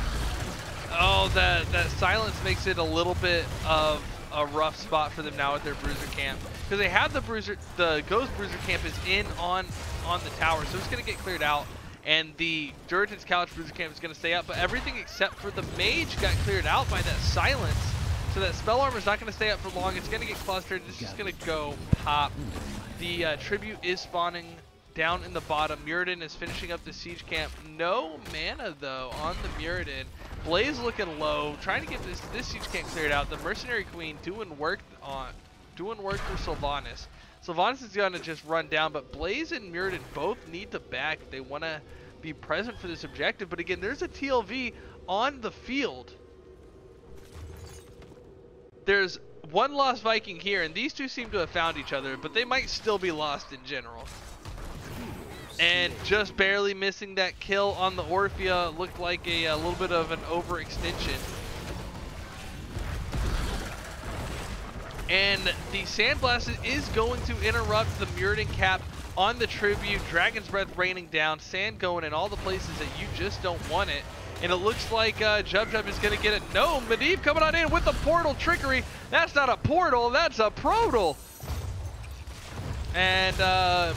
Oh, that silence makes it a little bit of a rough spot for them now with their Bruiser camp. Because they have the Ghost Bruiser camp is in on the tower, so it's going to get cleared out. And the Durotan's Couch Bruiser camp is going to stay up, but everything except for the Mage got cleared out by that silence. So that Spell Armor is not going to stay up for long. It's going to get clustered. It's just going to go pop. The Tribute is spawning down in the bottom. Muradin is finishing up the Siege camp. No mana, though, on the Muradin. Blaze looking low, trying to get this Siege camp cleared out. The Mercenary Queen doing work for Sylvanas. Sylvanas is going to just run down, but Blaze and Muradin both need to back. They want to be present for this objective. But again, there's a TLV on the field. There's one lost Viking here, and these two seem to have found each other, but they might still be lost in general. And just barely missing that kill on the Orphea looked like a little bit of an overextension. And the Sandblast is going to interrupt the Muradin cap on the Tribute. Dragon's Breath raining down, sand going in all the places that you just don't want it. And it looks like Jub is going to get it. No, Medivh coming on in with the portal trickery. That's not a portal, that's a protal. And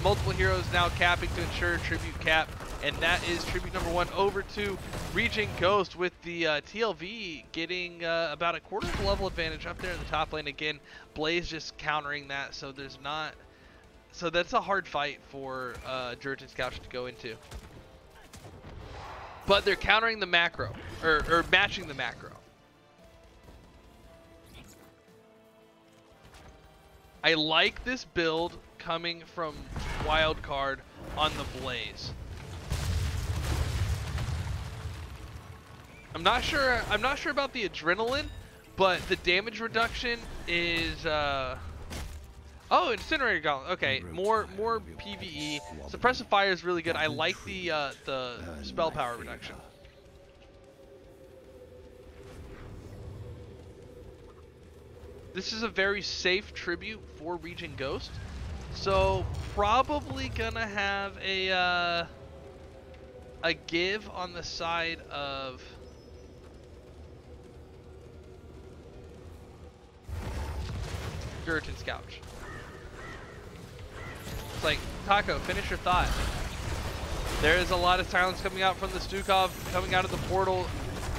multiple heroes now capping to ensure tribute cap. And that is tribute number 1 over to ReGen Ghost, with the TLV getting about a quarter of a level advantage up there in the top lane. Again, Blaze just countering that, so there's not... So that's a hard fight for Durotan's Couch to go into. But they're countering the macro, or matching the macro. I like this build coming from Wildcard on the Blaze. I'm not sure about the adrenaline, but the damage reduction is oh, Incinerator Gauntlet. Okay, more PvE. Suppressive Fire is really good. I like the spell power reduction. This is a very safe tribute for ReGen Ghost, so probably gonna have a give on the side of Durotan's Couch. It's like, Taco, finish your thought. There is a lot of silence coming out from the Stukov, coming out of the portal,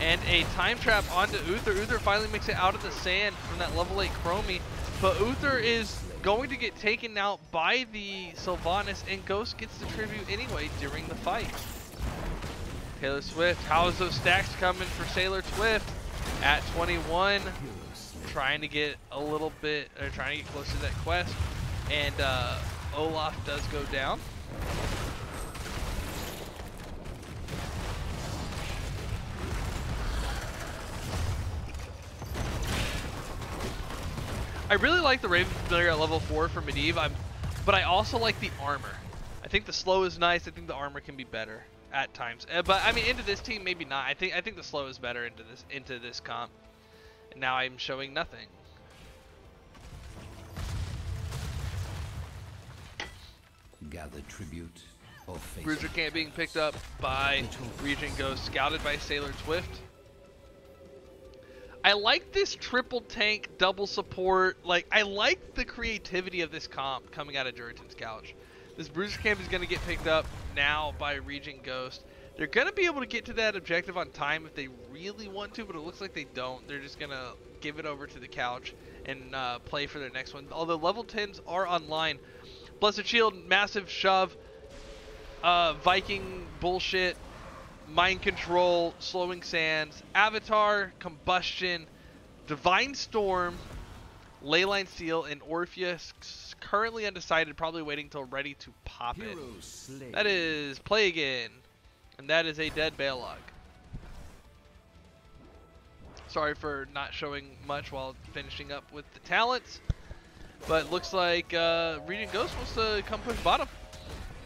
and a time trap onto Uther. Uther finally makes it out of the sand from that level 8 Chromie, but Uther is going to get taken out by the Sylvanas, and Ghost gets the tribute anyway during the fight. Taylor Swift, how is those stacks coming for Sailor Swift at 21? Trying to get a little bit, or trying to get close to that quest, and Olaf does go down. I really like the Raven Familiar at level 4 for Medivh, but I also like the armor. I think the slow is nice. I think the armor can be better at times, but I mean, into this team maybe not. I think the slow is better into this comp. And now I'm showing nothing. Gather tribute or face. Bruiser Camp being picked up by ReGen Ghost, scouted by Sailor Swift. I like this triple tank, double support. Like, I like the creativity of this comp coming out of Durotan's Couch. This Bruiser Camp is going to get picked up now by ReGen Ghost. They're going to be able to get to that objective on time if they really want to, but it looks like they don't. They're just going to give it over to the Couch and play for their next one. Although level 10s are online. Blessed Shield, massive shove, Viking bullshit, mind control, slowing sands, Avatar, combustion, Divine Storm, Leyline Seal, and Orpheus. Currently undecided, probably waiting till ready to pop it. That is Play Again. And that is a dead Balog. Sorry for not showing much while finishing up with the talents. But looks like ReGen Ghost wants to come push bottom.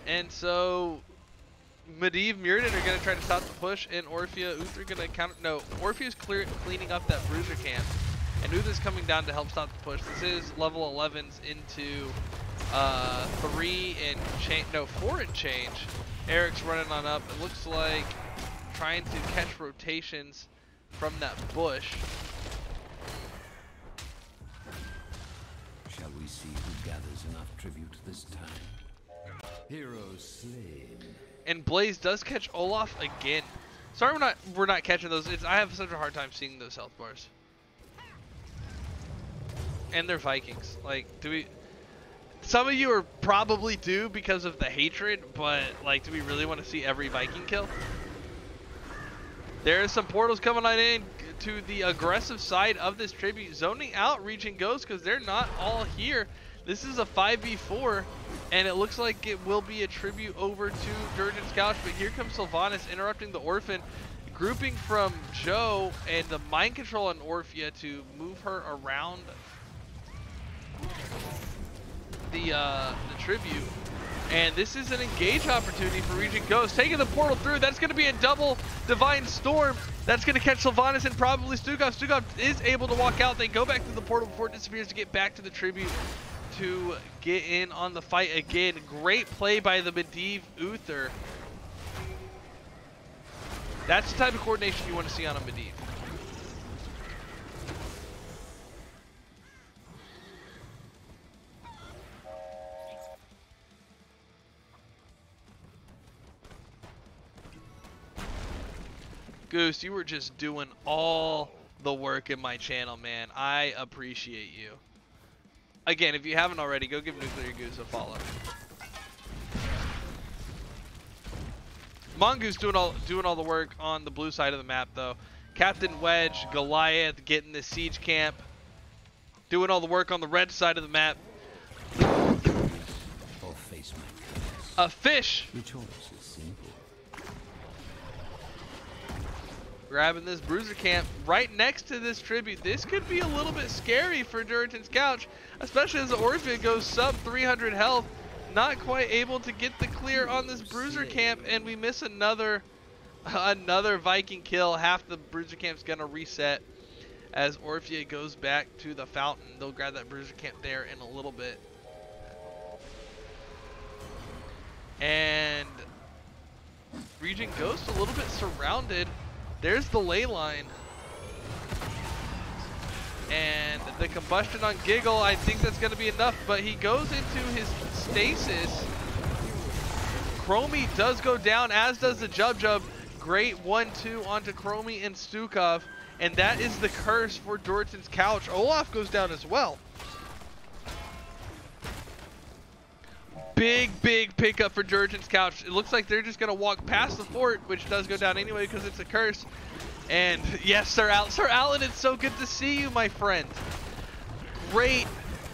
And so Medivh, Mirrodin are going to try to stop the push. And Orphea, Uther going to counter. No, Orphea's cleaning up that Bruiser Camp. And Uther's coming down to help stop the push. This is level 11s into 3 and change. No, 4 and change. Eric's running on up. It looks like trying to catch rotations from that bush. Shall we see who gathers enough tribute this time? Heroes slain. And Blaze does catch Olaf again. Sorry we're not catching those. I have such a hard time seeing those health bars. And they're Vikings. Like, some of you are probably do because of the hatred, but like, do we really want to see every Viking kill? There's some portals coming on in to the aggressive side of this tribute, zoning out ReGen Ghost because they're not all here. This is a 5v4, and it looks like it will be a tribute over to Durotan's Couch, but here comes Sylvanas interrupting the Orphan, grouping from Joe and the mind control on Orphea to move her around the tribute. And this is an engage opportunity for ReGen Ghost, taking the portal through. That's going to be a double Divine Storm. That's going to catch Sylvanas and probably Stukov. Stukov is able to walk out. They go back through the portal before it disappears to get back to the tribute to get in on the fight again. Great play by the Medivh Uther. That's the type of coordination you want to see on a Medivh. Goose, you were just doing all the work in my channel, man. I appreciate you. Again, if you haven't already, go give Nuclear Goose a follow. Mongoose doing all the work on the blue side of the map, though. Captain Wedge, Goliath getting the siege camp, doing all the work on the red side of the map. A fish. Grabbing this bruiser camp right next to this tribute. This could be a little bit scary for Durotan's Couch, especially as the Orphea goes sub 300 health. Not quite able to get the clear on this bruiser camp, and we miss another Viking kill. Half the bruiser camp's gonna reset as Orphea goes back to the fountain. They'll grab that bruiser camp there in a little bit. And ReGen Ghost a little bit surrounded. There's the ley line. And the combustion on Giggle, I think that's going to be enough, but he goes into his stasis. Chromie does go down, as does the Jub. Great 1-2 onto Chromie and Stukov, and that is the curse for Durotan's Couch. Olaf goes down as well. Big pickup for Durotan's Couch. It looks like they're just going to walk past the fort, which does go down anyway because it's a curse. And yes, Sir Alan, it's so good to see you, my friend. Great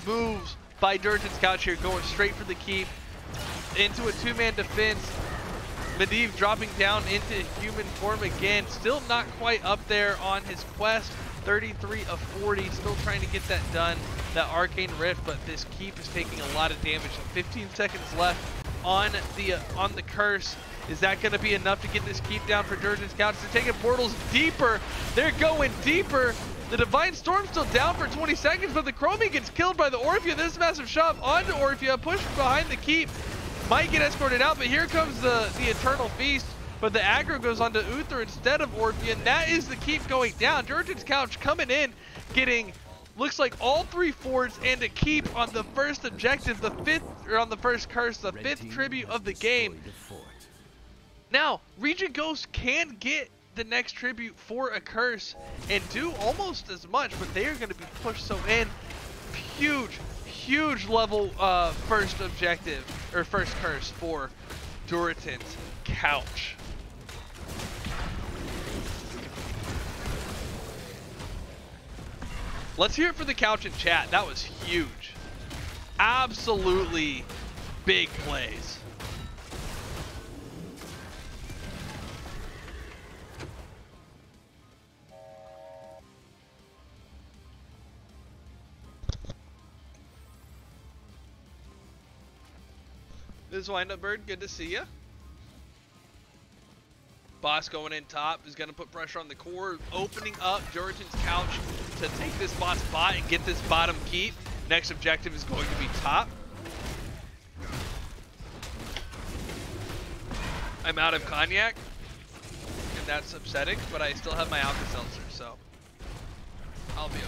moves by Durotan's Couch here, going straight for the keep into a two-man defense. Medivh dropping down into human form again. Still not quite up there on his quest. 33 of 40, still trying to get that done, that Arcane Rift, but this keep is taking a lot of damage. So 15 seconds left on the curse. Is that going to be enough to get this keep down for Durotan's Couch? They're taking portals deeper. They're going deeper. The Divine Storm's still down for 20 seconds, but the Chromie gets killed by the Orphea. This massive shove onto Orphea, pushed behind the keep. Might get escorted out, but here comes the Eternal Feast. But the aggro goes onto Uther instead of Orphea, and that is the keep going down. Durotan's Couch coming in, getting, looks like all 3 forts and a keep on the first objective, the first curse, the 5th tribute of the game. Now, ReGen Ghost can get the next tribute for a curse and do almost as much, but they are going to be pushed so in. Huge level first objective, or first curse for Durotan's Couch. Let's hear it for the Couch in chat. That was huge. Absolutely big plays. This is Wind Up Bird, good to see ya. Boss going in top is going to put pressure on the core, opening up Durotan's Couch to take this bot spot and get this bottom keep. Next objective is going to be top. I'm out of cognac, and that's upsetting, but I still have my Alka-Seltzer, so I'll be okay.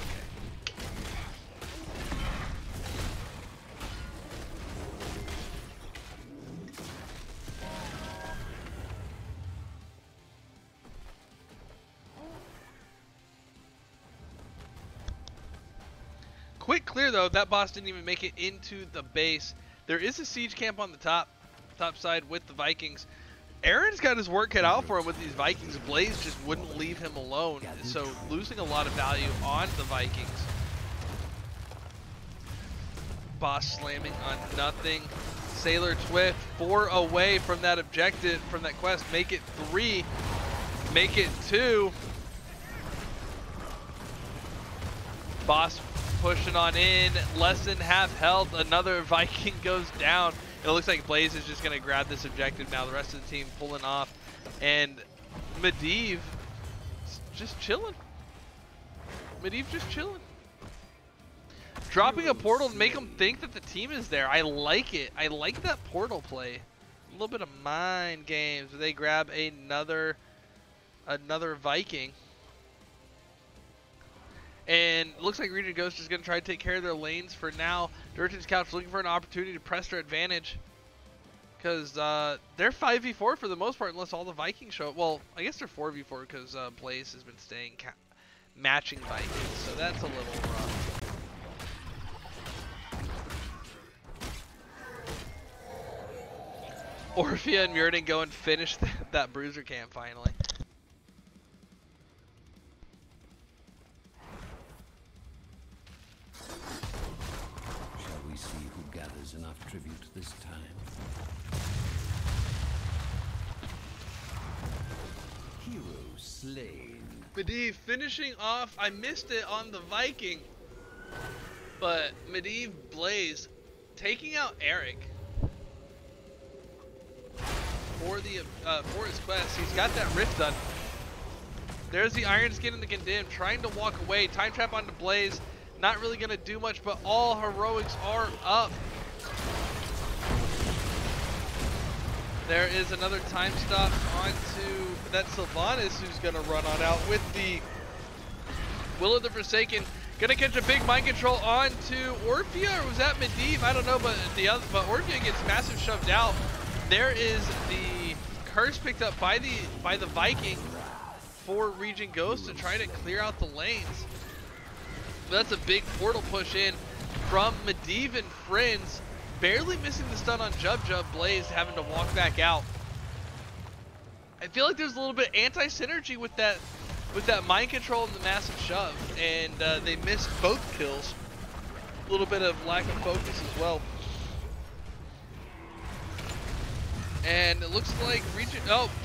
Quick clear though, that boss didn't even make it into the base. There is a siege camp on the top side with the Vikings. Aaron's got his work cut out for him with these Vikings. Blaze just wouldn't leave him alone, so losing a lot of value on the Vikings. Boss slamming on nothing. Sailor Twift 4 away from that objective, from that quest. Make it 3, make it 2. Boss pushing on in, less than half health. Another Viking goes down. It looks like Blaze is just going to grab this objective now. The rest of the team pulling off. And Medivh just chilling. Medivh just chilling. Dropping a portal to make them think that the team is there. I like it. I like that portal play. A little bit of mind games. They grab another another Viking. And looks like ReGen Ghost is going to try to take care of their lanes for now. Durotan's Couch looking for an opportunity to press their advantage. Because they're 5v4 for the most part, unless all the Vikings show up. Well, I guess they're 4v4 because Blaze has been staying matching Vikings. So that's a little rough. Orphea and Muradin go and finish that bruiser camp finally. Shall we see who gathers enough tribute this time? Hero slain. Medivh finishing off. I missed it on the Viking, but Medivh Blaze taking out Eric. For his quest. He's got that rift done. There's the Iron Skin and the Condemned trying to walk away. Time Trap onto Blaze. Not really going to do much, but all heroics are up. There is another time stop onto that Sylvanas, who's going to run on out with the Will of the Forsaken. Going to catch a big mind control onto Orphea, or was that Medivh? I don't know, but Orphea gets massive shoved out. There is the curse picked up by the Viking for ReGen Ghost to try to clear out the lanes. That's a big portal push in from Medivh and friends, barely missing the stun on Jub. Blaze having to walk back out. I feel like there's a little bit anti-synergy with that mind control and the massive shove, and they missed both kills. A little bit of lack of focus as well. And it looks like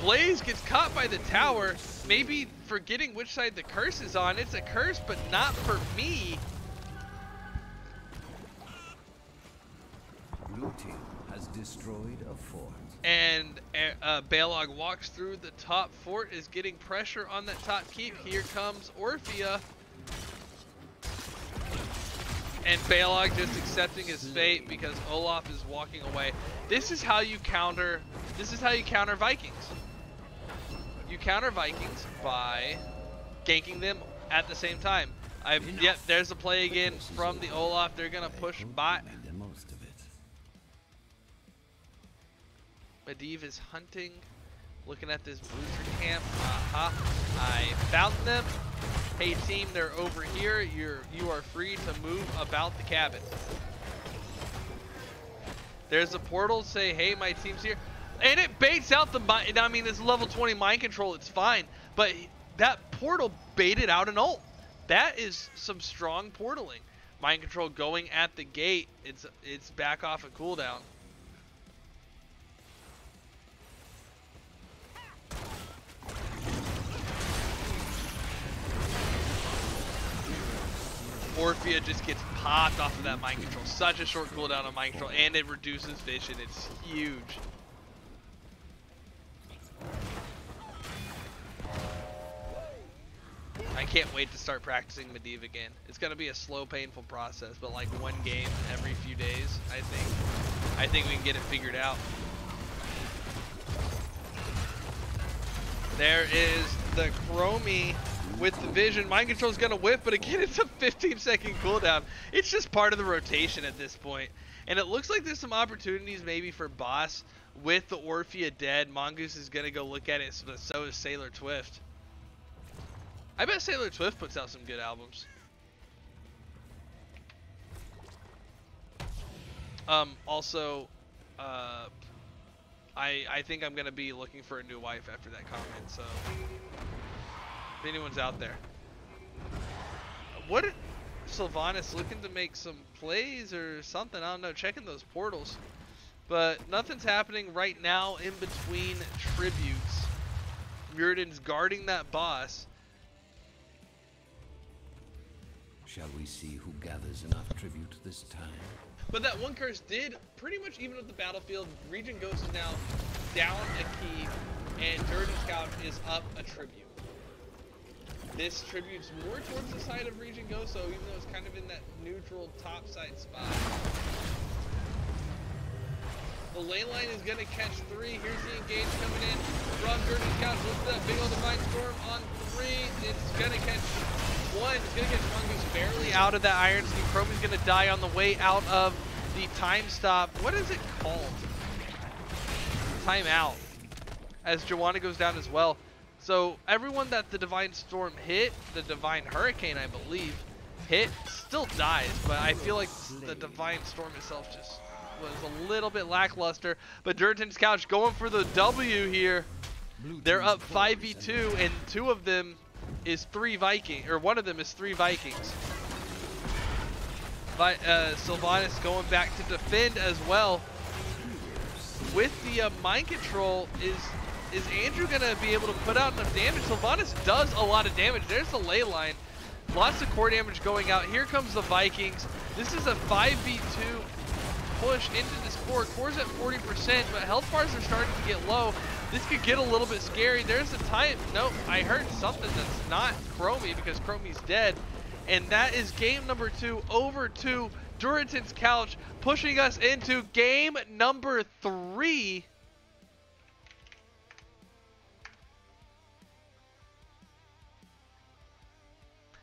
Blaze gets caught by the tower, maybe forgetting which side the curse is on. It's a curse, but not for me. Blue team has destroyed a fort. And Balog walks through the top fort, is getting pressure on that top keep. Here comes Orphea. And Balog just accepting his fate because Olaf is walking away. This is how you counter Vikings. You counter Vikings by ganking them at the same time. Yep, there's a play again from the Olaf. They're gonna push bot. Medivh is hunting, looking at this bruiser camp. I found them. Hey team, they're over here. You are free to move about the cabin. There's a portal. Say, hey, my team's here, and it baits out the mind. I mean, it's level 20 mind control. It's fine, but that portal baited out an ult. That is some strong portaling. Mind control going at the gate. It's back off a cooldown. Orphea just gets popped off of that mind control. Such a short cooldown on mind control, and it reduces vision. It's huge. I can't wait to start practicing Medivh again. It's gonna be a slow, painful process, but like one game every few days, I think we can get it figured out. There is the Chromie with the vision. Mind control is going to whip, but again, it's a 15-second cooldown. It's just part of the rotation at this point. And it looks like there's some opportunities maybe for boss with the Orphea dead. Mongoose is going to go look at it, but so is Sailor Twift. I bet Sailor Twift puts out some good albums. Also, I think I'm going to be looking for a new wife after that comment, so if anyone's out there. What? Sylvanas looking to make some plays or something, I don't know, checking those portals. But nothing's happening right now in between tributes. Muradin's guarding that boss. Shall we see who gathers enough tribute this time? But that one curse did pretty much even with the battlefield. ReGen Ghost is now down a key, and Durotan's Couch is up a tribute. This tribute's more towards the side of ReGen Ghost, so even though it's kind of in that neutral top side spot. The ley line is going to catch 3. Here's the engage coming in from Durotan's Couch. Listen to that big old Divine Storm on 3. It's going to catch 1. It's going to catch Mongoose barely out of that Iron Skin. Chromie's going to die on the way out of the time stop. What is it called? Timeout. As Joanna goes down as well. So everyone that the Divine Storm hit, the Divine Hurricane, I believe, hit, still dies. But I feel like the Divine Storm itself just was a little bit lackluster. But Durotan's Couch going for the W here. They're up 5v2, and 2 of them is 3 Vikings, or 1 of them is 3 Vikings. Sylvanas going back to defend as well. With the mind control, is Andrew gonna be able to put out enough damage? Sylvanas does a lot of damage. There's the ley line. Lots of core damage going out. Here comes the Vikings. This is a 5v2 push into this core. Core's at 40%, but health bars are starting to get low. This could get a little bit scary. There's the time. Nope, I heard something that's not Chromie because Chromie's dead. And that is game number 2 over to Durotan's Couch, pushing us into game number 3.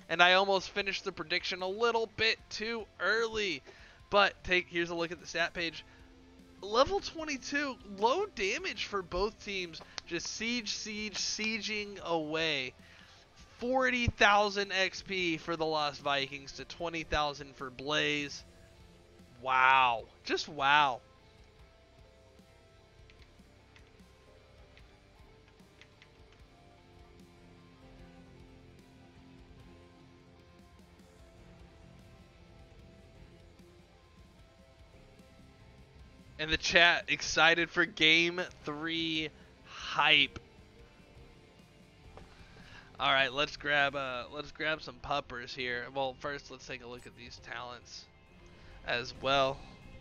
And I almost finished the prediction a little bit too early. But here's a look at the stat page. Level 22, low damage for both teams. Just sieging away. 40,000 XP for the Lost Vikings to 20,000 for Blaze. Wow. Just wow. And the chat excited for game 3 hype. All right, let's grab some puppers here. Well, first let's take a look at these talents as well.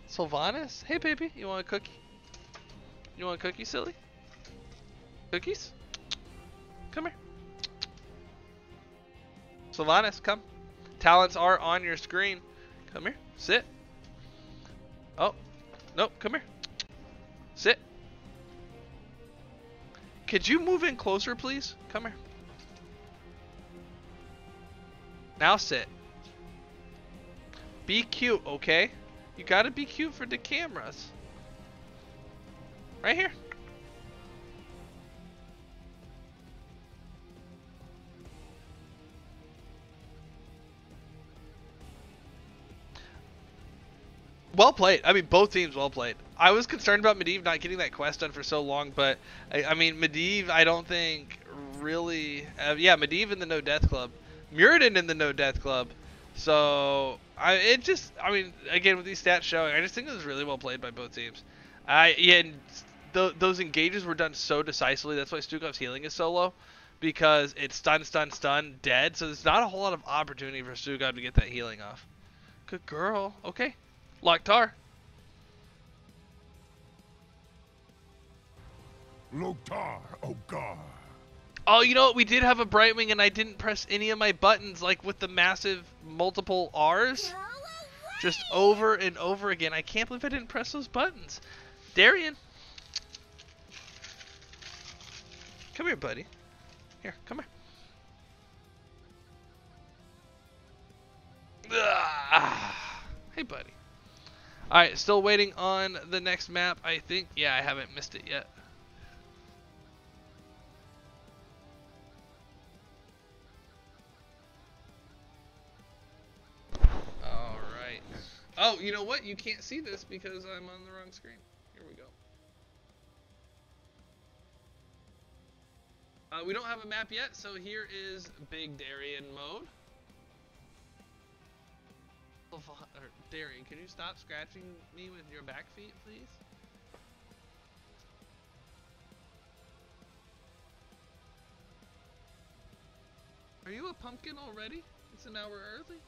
Sylvanas, hey baby, you want a cookie? You want a cookie, silly? Cookies? Come here. Sylvanas, come. Talents are on your screen. Come here, sit. Oh. Nope, come here. Sit. Could you move in closer, please? Come here. Now sit. Be cute, okay? You gotta be cute for the cameras. Right here. Well played. I mean, both teams well played. I was concerned about Medivh not getting that quest done for so long, but I mean, Medivh, I don't think really. Yeah, Medivh in the No Death Club, Muradin in the No Death Club. So I mean, again with these stats showing, I just think it was really well played by both teams. Those engages were done so decisively. That's why Stukov's healing is so low, because it's stun, dead. So there's not a whole lot of opportunity for Stukov to get that healing off. Good girl. Okay. Loktar. Loktar, oh god. Oh, you know what? We did have a Brightwing and I didn't press any of my buttons, like with the massive multiple R's. Just over and over again. I can't believe I didn't press those buttons. Darian. Come here, buddy. Here, come here. Hey, buddy. Alright, still waiting on the next map, I think. Yeah, I haven't missed it yet. Alright. Oh, you know what? You can't see this because I'm on the wrong screen. Here we go. We don't have a map yet, so here is Big Darian mode. Darian, can you stop scratching me with your back feet, please? Are you a pumpkin already? It's an hour early.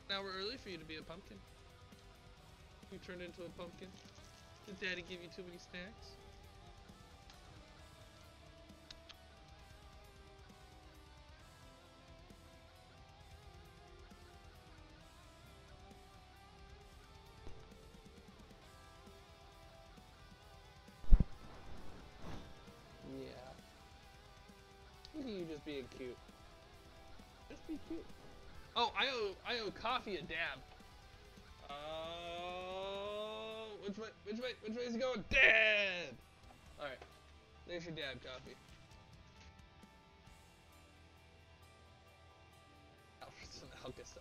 An hour early for you to be a pumpkin. You turned into a pumpkin. Did Daddy give you too many snacks? Look at you just being cute. Just be cute. Oh, I owe Coffee a dab. Which way is he going? Dab! Alright. There's your dab, Coffee. Some Alka-Seltzer.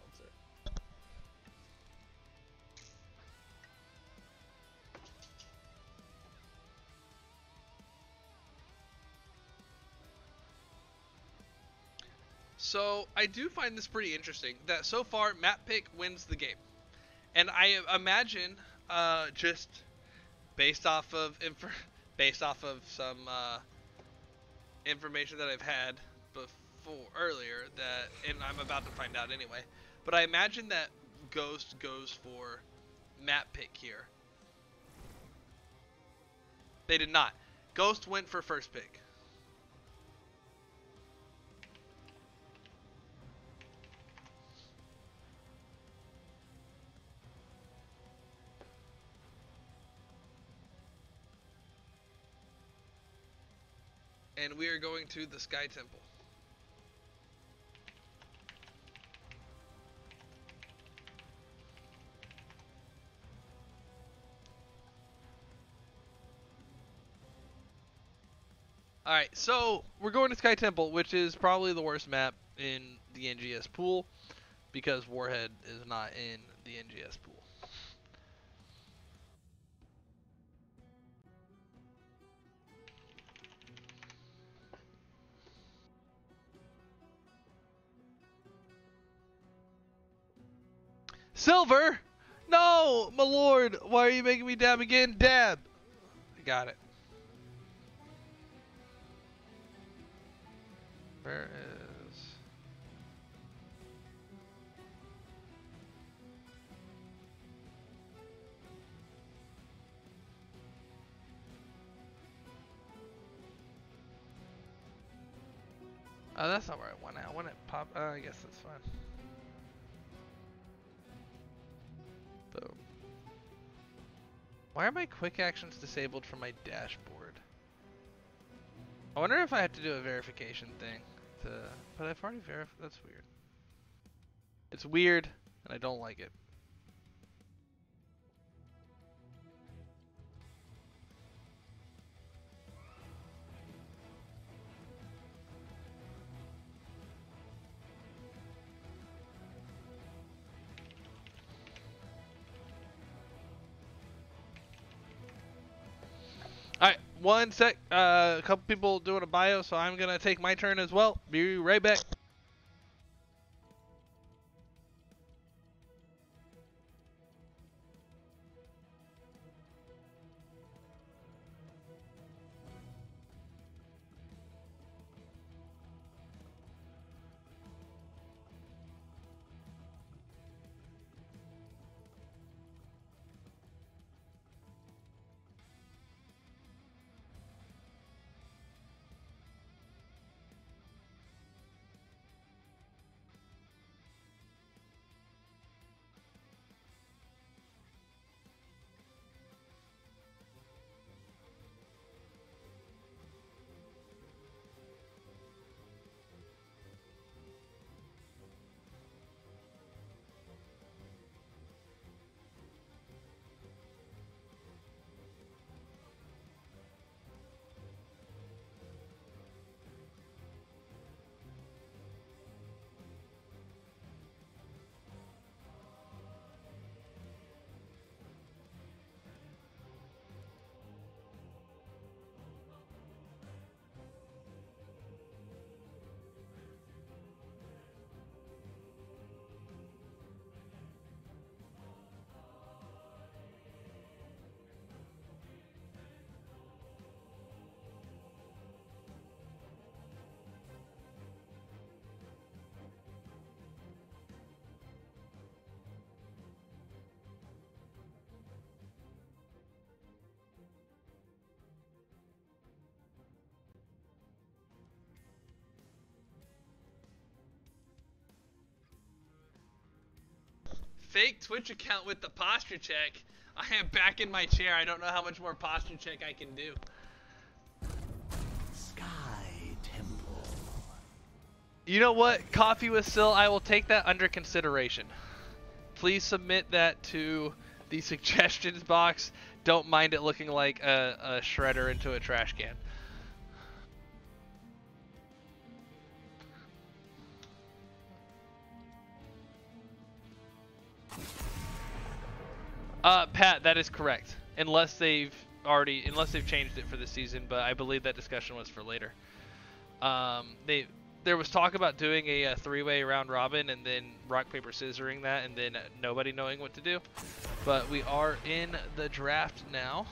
So, I do find this pretty interesting, that so far, map pick wins the game. And I imagine, just based off of some information that I've had earlier, that, and I'm about to find out anyway, but I imagine that Ghost goes for map pick here. They did not. Ghost went for first pick. And we are going to the Sky Temple. Alright, so we're going to Sky Temple, which is probably the worst map in the NGS pool, because Warhead is not in the NGS pool. Silver! No! My lord! Why are you making me dab again? Dab! I got it. Where is... Oh, that's not where I want it. I want it pop... I guess that's fine. Boom. Why are my quick actions disabled from my dashboard? I wonder if I have to do a verification thing. But I've already verified. That's weird. It's weird, and I don't like it. Alright, one sec. A couple people doing a bio, so I'm gonna take my turn as well. Be right back. Fake Twitch account with the posture check. I am back in my chair. I don't know how much more posture check I can do. Sky Temple. You know what? Coffee with Sil, I will take that under consideration. Please submit that to the suggestions box. Don't mind it looking like a shredder into a trash can. Pat, that is correct. Unless they've changed it for this season, but I believe that discussion was for later. There was talk about doing a three-way round robin and then rock paper scissoring that, and then nobody knowing what to do. But we are in the draft now.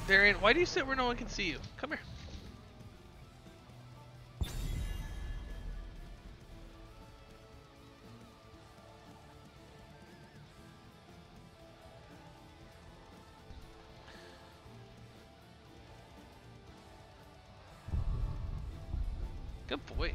Darian, why do you sit where no one can see you? Come here. Good boy.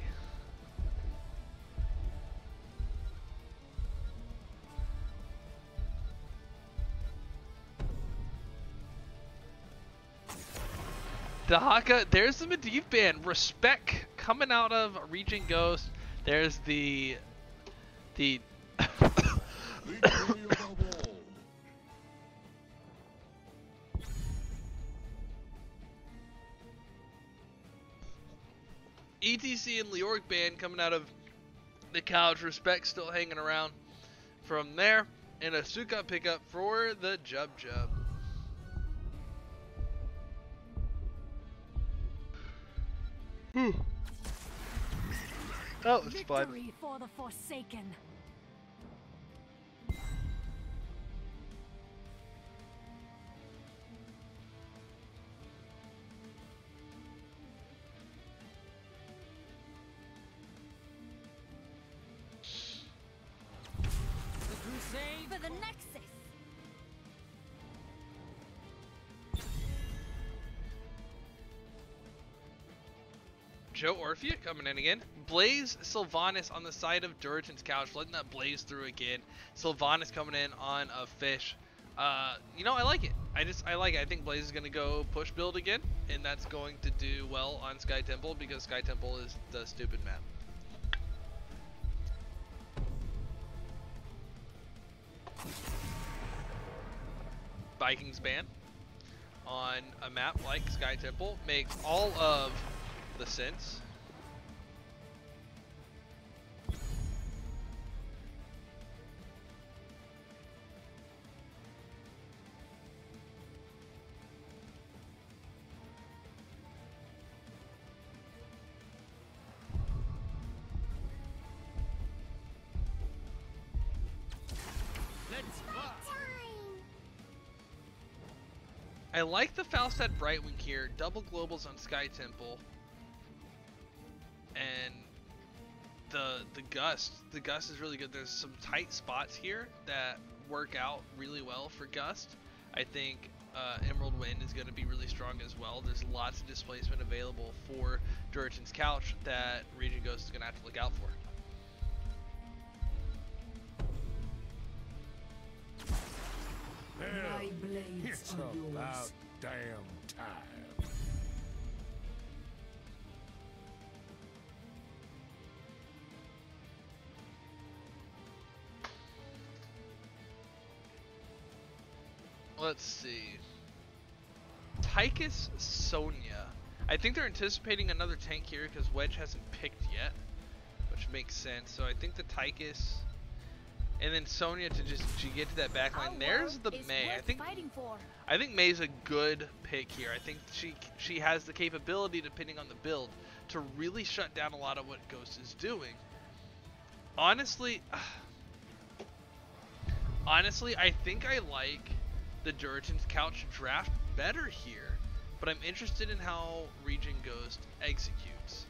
Dahaka, there's the Medivh band. Respect coming out of ReGen Ghost. There's the ETC and Leoric band coming out of the couch. Respect still hanging around from there. And a Suka pickup for the Jub Jub. That was fun. Victory for the Forsaken. The crusade For the Nexus. Joe Orphea coming in again. Blaze Sylvanas on the side of Durotan's couch, letting that Blaze through again. Sylvanas coming in on a fish. You know, I like it. I like it. I think Blaze is going to go push build again, and that's going to do well on Sky Temple because Sky Temple is the stupid map. Vikings ban on a map like Sky Temple makes all of the sense. I like the Falstad Brightwing here. Double globals on Sky Temple. And the Gust. The Gust is really good. There's some tight spots here that work out really well for Gust. I think Emerald Wind is going to be really strong as well. There's lots of displacement available for Durotan's couch that ReGen Ghost is going to have to look out for. My blades It's are yours. about damn time. Let's see. Tychus Sonya. I think they're anticipating another tank here because Wedge hasn't picked yet, which makes sense. So I think the Tychus, and then Sonya to get to that back line. There's the May. I think May's a good pick here. I think she has the capability, depending on the build, to really shut down a lot of what Ghost is doing. Honestly, I think I like the Durotan's couch draft better here, but I'm interested in how ReGen Ghost executes.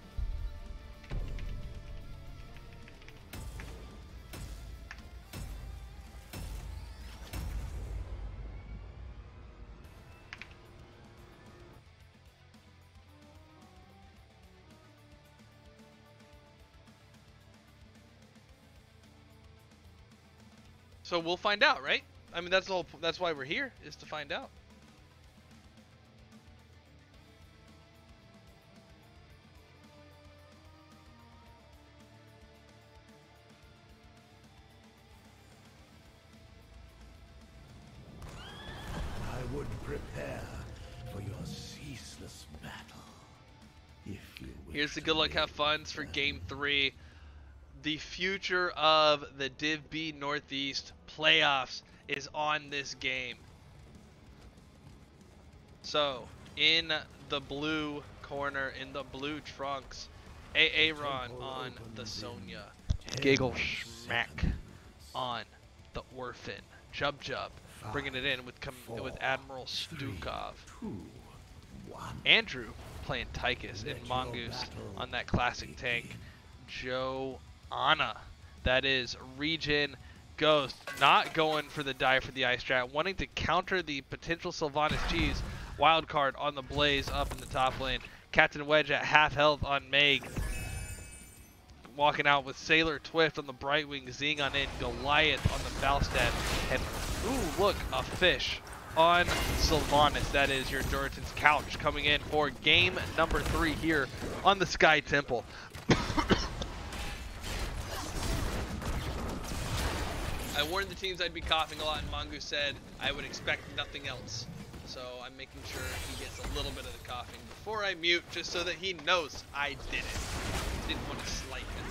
So we'll find out, right? I mean, that's why we're here, is to find out. Prepare for your ceaseless battle. If you wish Here's the to good luck, live have funs for game 3. The future of the Div B Northeast playoffs is on this game. So, in the blue corner, in the blue trunks, Aaron on the Sonya, Giggle Schmack on the Orphan, Jub Jub bringing it in with Admiral Stukov, Andrew playing Tychus and Mongoose on that classic tank, Joanna, that is ReGen Ghost, not going for the die for the ice strat, wanting to counter the potential Sylvanas G's wild card on the Blaze up in the top lane. Captain Wedge at half health on Meg, walking out with Sailor Twift on the Brightwing, Xenon in, Goliath on the Falstad, and ooh, look, a fish on Sylvanas. That is your Durotan's Couch coming in for game number 3 here on the Sky Temple. I warned the teams I'd be coughing a lot, and Mongoose said I would expect nothing else. So I'm making sure he gets a little bit of the coughing before I mute, just so that he knows I did it. Didn't want to slight him.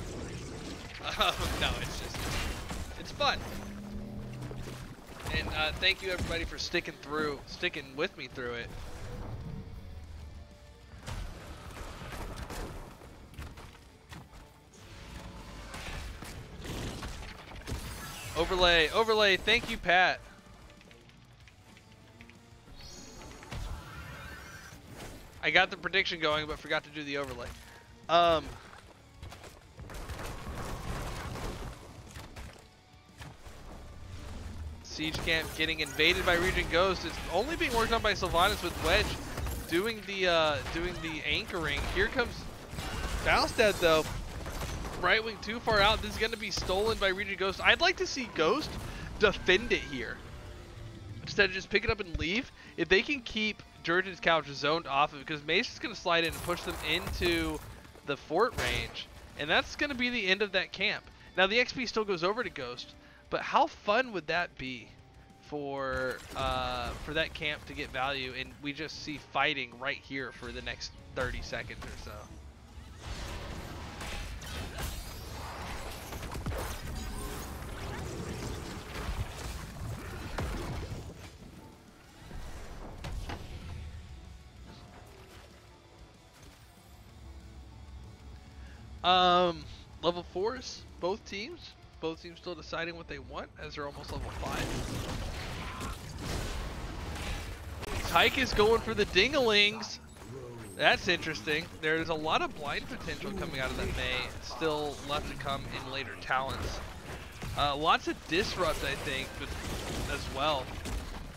No, it's just, it's fun. And thank you everybody for sticking with me through it. Overlay, thank you, Pat. I got the prediction going, but forgot to do the overlay. Siege camp getting invaded by ReGen Ghost. It's only being worked on by Sylvanas with Wedge doing the anchoring. Here comes Falstad though. Brightwing too far out. This is going to be stolen by ReGen Ghost. I'd like to see Ghost defend it here instead of just pick it up and leave. If they can keep Durotan's Couch zoned off of it, because Mace is going to slide in and push them into the fort range, and that's going to be the end of that camp. Now the XP still goes over to Ghost, but how fun would that be for that camp to get value, and we just see fighting right here for the next 30 seconds or so. Level 4s, both teams still deciding what they want, as they're almost level 5. Tyke is going for the dingalings. That's interesting. There's a lot of blind potential coming out of that May, still left to come in later talents. Lots of disrupt, I think, as well.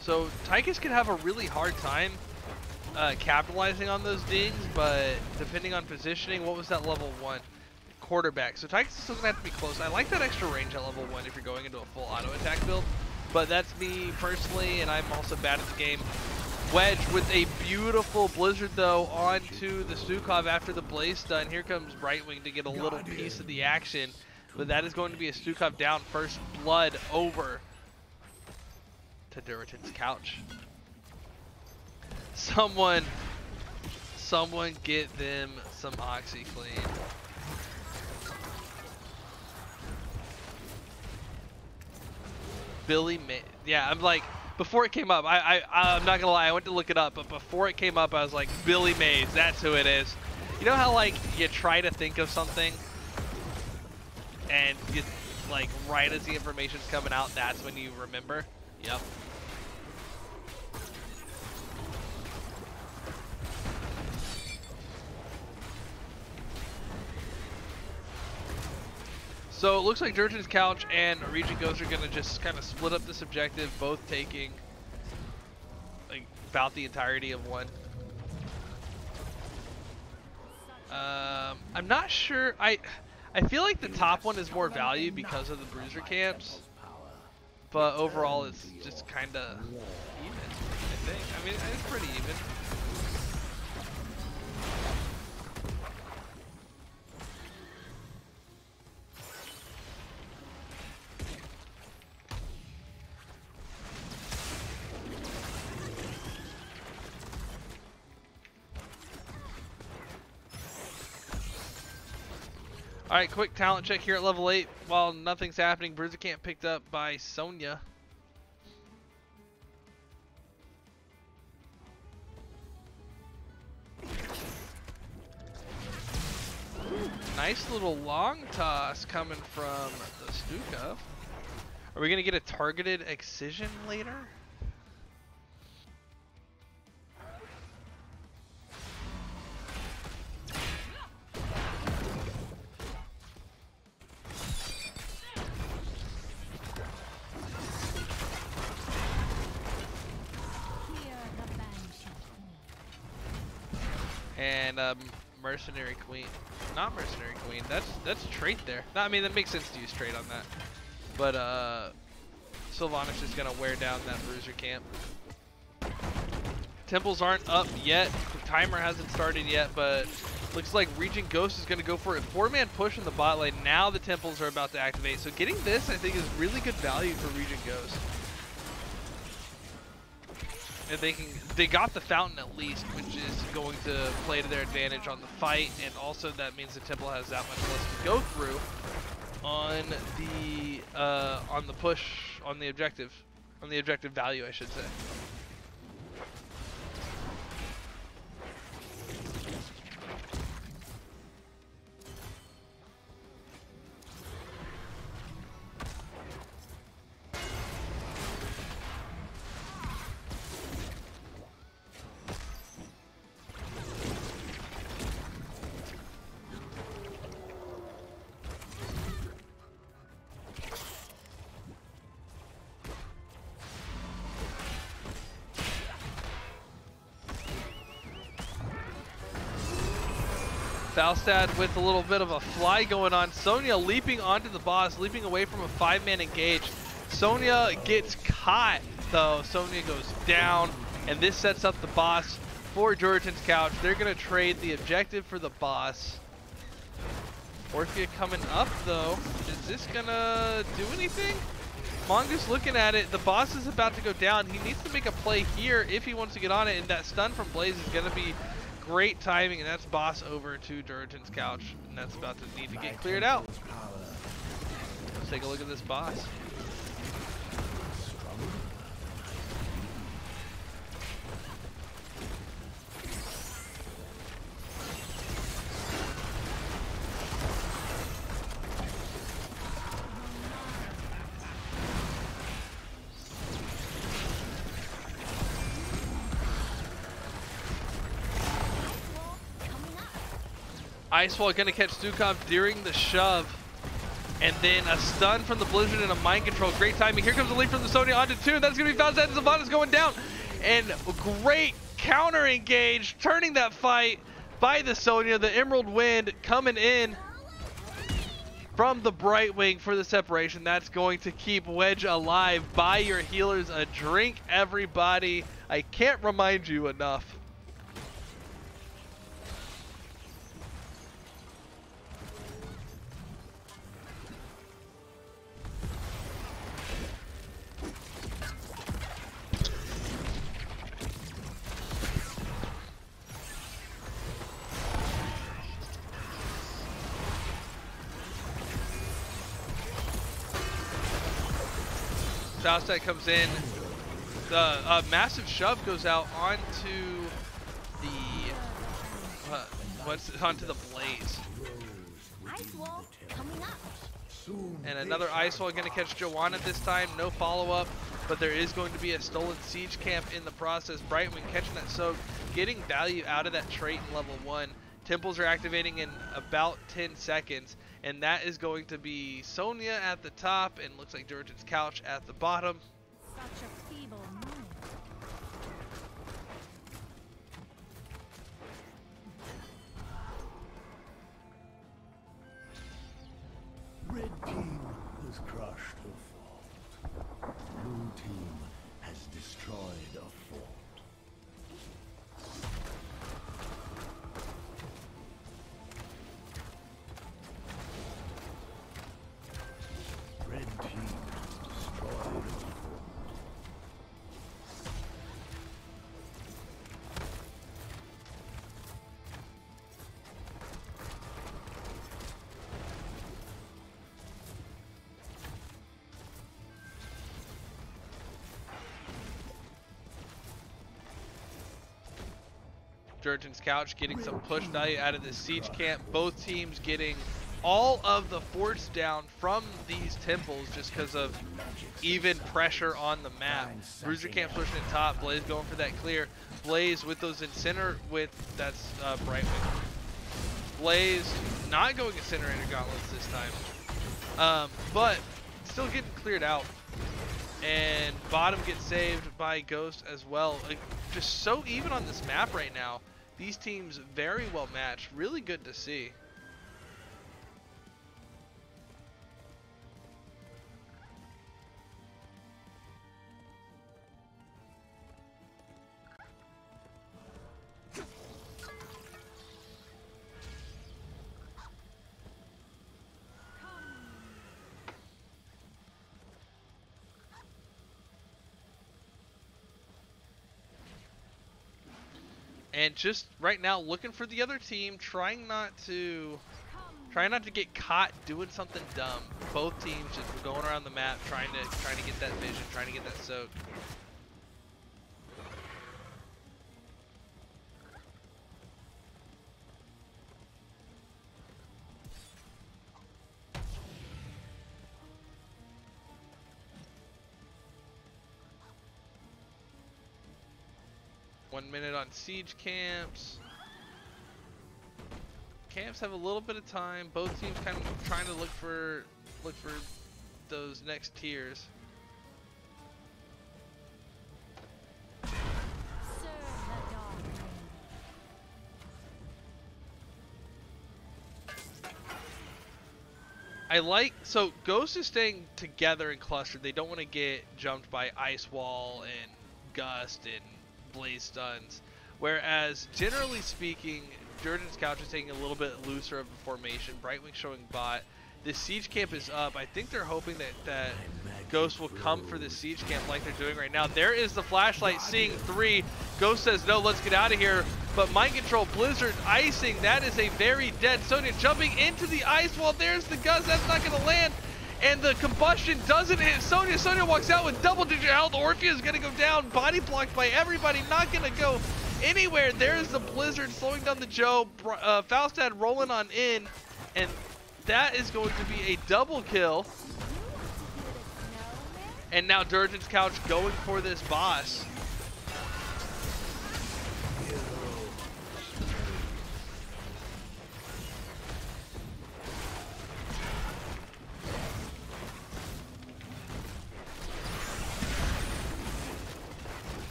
So Tychus could have a really hard time capitalizing on those dings, but depending on positioning, what was that level 1? Quarterback. So Tychus is still gonna have to be close. I like that extra range at level 1 if you're going into a full auto attack build, but that's me personally, and I'm also bad at the game. Wedge with a beautiful blizzard though onto the Stukov after the Blaze stun. Here comes Brightwing to get a little piece of the action, but that is going to be a Stukov down. First blood over to Durotan's Couch. Someone get them some OxyClean. Billy May. Yeah, I'm like, before it came up, I'm not gonna lie, I went to look it up, but before it came up, I was like, Billy Mays, that's who it is. You know how like you try to think of something, and you like right as the information's coming out, that's when you remember. Yep. So it looks like Durotan's Couch and ReGen Ghost are gonna just kind of split up this objective, both taking like about the entirety of one. I'm not sure. I feel like the top one is more value because of the bruiser camps, but overall it's just kind of even, I think. I mean, it's pretty even. Alright, quick talent check here at level 8 while nothing's happening. Bruiser Camp picked up by Sonya. Nice little long toss coming from the Stuka. Are we going to get a targeted excision later? And Mercenary Queen, not Mercenary Queen. That's trait there. No, I mean that makes sense to use trait on that. But Sylvanas is gonna wear down that Bruiser Camp. Temples aren't up yet. The timer hasn't started yet, but looks like ReGen Ghost is gonna go for a 4-man push in the bot lane. Now the Temples are about to activate. So getting this, I think, is really good value for ReGen Ghost. And they got the fountain at least, which is going to play to their advantage on the fight, and also that means the Temple has that much less to go through on the push, on the objective value, I should say. Falstad with a little bit of a fly going on. Sonya leaping onto the boss, leaping away from a 5-man engage. Sonya gets caught though. Sonya goes down, and this sets up the boss for Durotan's Couch. They're gonna trade the objective for the boss. Orphea coming up though. Is this gonna do anything? Mongoose looking at it. The boss is about to go down. He needs to make a play here if he wants to get on it, and that stun from Blaze is gonna be great timing, and that's boss over to Durotan's Couch, and that's about to need to get cleared out. Let's take a look at this boss. Icewall gonna catch Stukov during the shove, and then a stun from the Blizzard and a mind control. Great timing. Here comes the leap from the Sonya onto 2. That's gonna be Falstad, and Sylvanas going down, and great counter engage, turning that fight by the Sonya. The Emerald Wind coming in from the Brightwing for the separation. That's going to keep Wedge alive. Buy your healers a drink, everybody. I can't remind you enough. Falstad comes in. The massive shove goes out onto the onto the Blaze. And another Ice Wall going to catch Joanna this time. No follow-up, but there is going to be a stolen siege camp in the process. Brightwing catching that soak, getting value out of that trait in level 1. Temples are activating in about 10 seconds. And that is going to be Sonya at the top, and looks like Durotan's Couch at the bottom. Such a feeble move. Red team has crushed a fort. Blue team has destroyed a fort. Red team destroyed a fort. Durotan's Couch getting some push value out of this siege camp. Both teams getting all of the forts down from these temples just because of even pressure on the map. Bruiser Camp's pushing it top. Blaze going for that clear. Blaze with those Inciner with that's Brightwing. Blaze not going Incinerator Gauntlets this time, but still getting cleared out. And bottom gets saved by Ghost as well. Like, just so even on this map right now. These teams very well matched. Really good to see. And just right now looking for the other team, trying not to get caught doing something dumb. Both teams just going around the map trying to get that vision, trying to get that soak. One minute on siege camps. Camps have a little bit of time. Both teams kind of trying to look for those next tiers. So Ghost is staying together and clustered. They don't want to get jumped by Ice Wall and Gust and Blaze stuns, whereas generally speaking, Durotan's Couch is taking a little bit looser of a formation. Brightwing showing bot. This siege camp is up. I think they're hoping that Ghost will come for this siege camp like they're doing right now. There is the flashlight, seeing 3. Ghost says no, let's get out of here. But mind control, Blizzard icing. That is a very dead Sonya jumping into the ice wall. There's the Gust. That's not going to land. And the combustion doesn't hit Sonya. Sonya walks out with double-digit health. Orpheus is going to go down. Body blocked by everybody. Not going to go anywhere. There's the Blizzard slowing down the Joe. Faustad rolling on in. And that is going to be a double kill. And now Durotan's Couch going for this boss.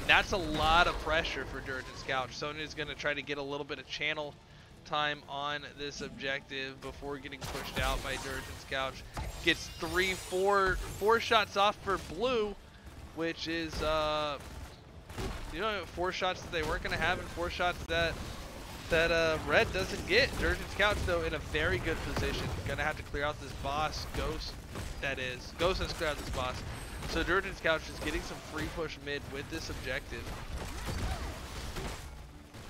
That's a lot of pressure for Durotan's Couch. Sonya is going to try to get a little bit of channel time on this objective before getting pushed out by Durotan's Couch. Gets 4 shots off for blue, which is 4 shots that they weren't going to have and 4 shots that red doesn't get. Durotan's Couch though in a very good position. Gonna have to clear out this boss. Ghost, that is. Ghost has cleared out this boss. So Durotan's Couch is getting some free push mid with this objective.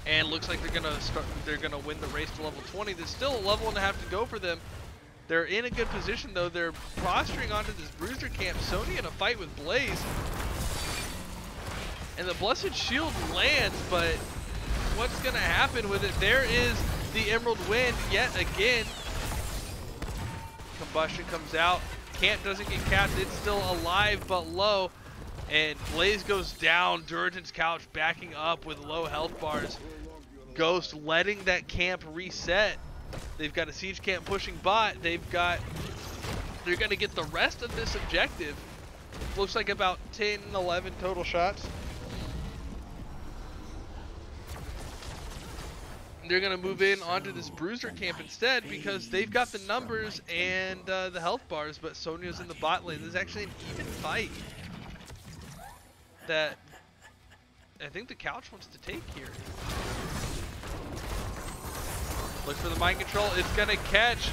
And looks like they're gonna win the race to level 20. There's still a level and a half to go for them. They're in a good position though. They're posturing onto this Bruiser camp. Sonya in a fight with Blaze. And the Blessed Shield lands, but what's gonna happen with it? There is the Emerald Wind yet again. Combustion comes out. Camp doesn't get capped. It's still alive but low. And Blaze goes down. Durotan's Couch backing up with low health bars. Ghost letting that camp reset. They've got a siege camp pushing bot. They're going to get the rest of this objective. Looks like about 10, 11 total shots. They're going to move in onto this Bruiser camp instead because they've got the numbers and the health bars, but Sonya's in the bot lane. This is actually an even fight that I think the Couch wants to take here. Look for the mind control. It's going to catch.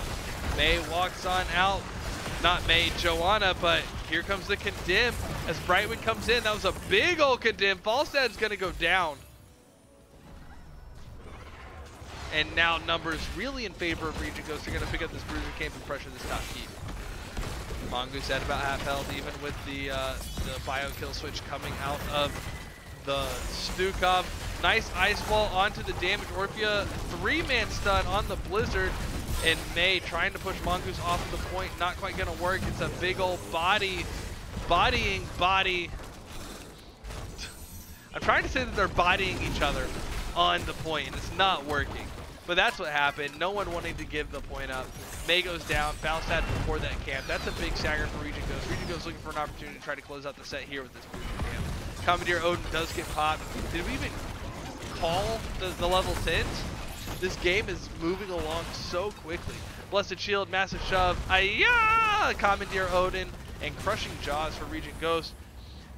May walks on out. Not May, Joanna, but here comes the Condemn as Brightwing comes in. That was a big old Condemn. Falstad's going to go down. And now numbers really in favor of ReGen Ghost. They're going to pick up this Bruiser camp and pressure this top keep. Mongoose at about half health, even with the bio kill switch coming out of the Stukov. Nice ice wall onto the damage. Orphea, 3-man stun on the Blizzard. And May trying to push Mongoose off of the point. Not quite going to work. It's a big old bodying body. I'm trying to say that they're bodying each other on the point, and it's not working. But that's what happened. No one wanting to give the point up. May goes down. Falstad before that camp. That's a big stagger for ReGen Ghost. ReGen Ghost looking for an opportunity to try to close out the set here with this booster camp. Commandeer Odin does get popped. Did we even call the level 10s? This game is moving along so quickly. Blessed Shield, massive shove. Ayah! Commandeer Odin and crushing jaws for ReGen Ghost.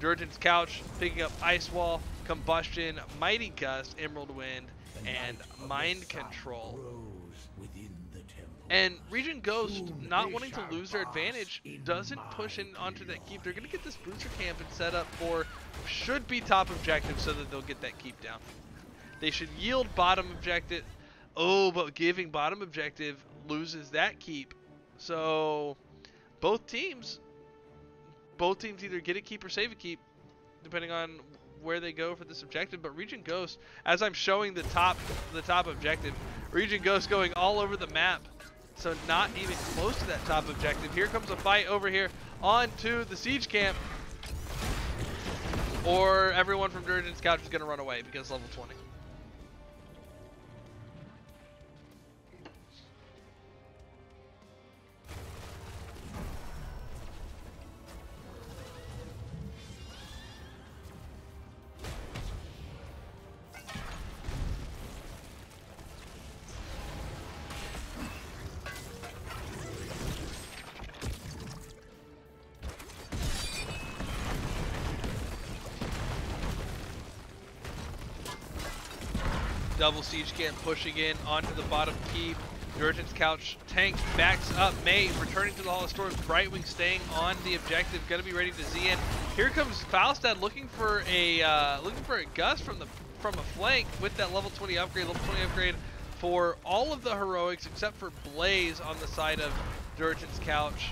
Durotan's Couch picking up Ice Wall, Combustion, Mighty Gust, Emerald Wind, and Mind Control. And ReGen Ghost, not wanting to lose their advantage, doesn't push in onto that keep. They're going to get this booster camp and set up for should be top objective so that they'll get that keep down. They should yield bottom objective. Oh, but giving bottom objective loses that keep. So both teams either get a keep or save a keep, depending on where they go for this objective. But ReGen Ghost, as I'm showing the top objective, ReGen Ghost going all over the map. So not even close to that top objective. Here comes a fight over here onto the siege camp. Or everyone from Durotan's Couch is going to run away because level 20. Double siege camp pushing in onto the bottom keep. Durotan's Couch tank backs up. May returning to the Hall of Storms. Brightwing staying on the objective, gonna be ready to Z-in. Here comes Falstad looking for a gust from a flank with that level 20 upgrade. Level 20 upgrade for all of the heroics except for Blaze on the side of Durotan's Couch.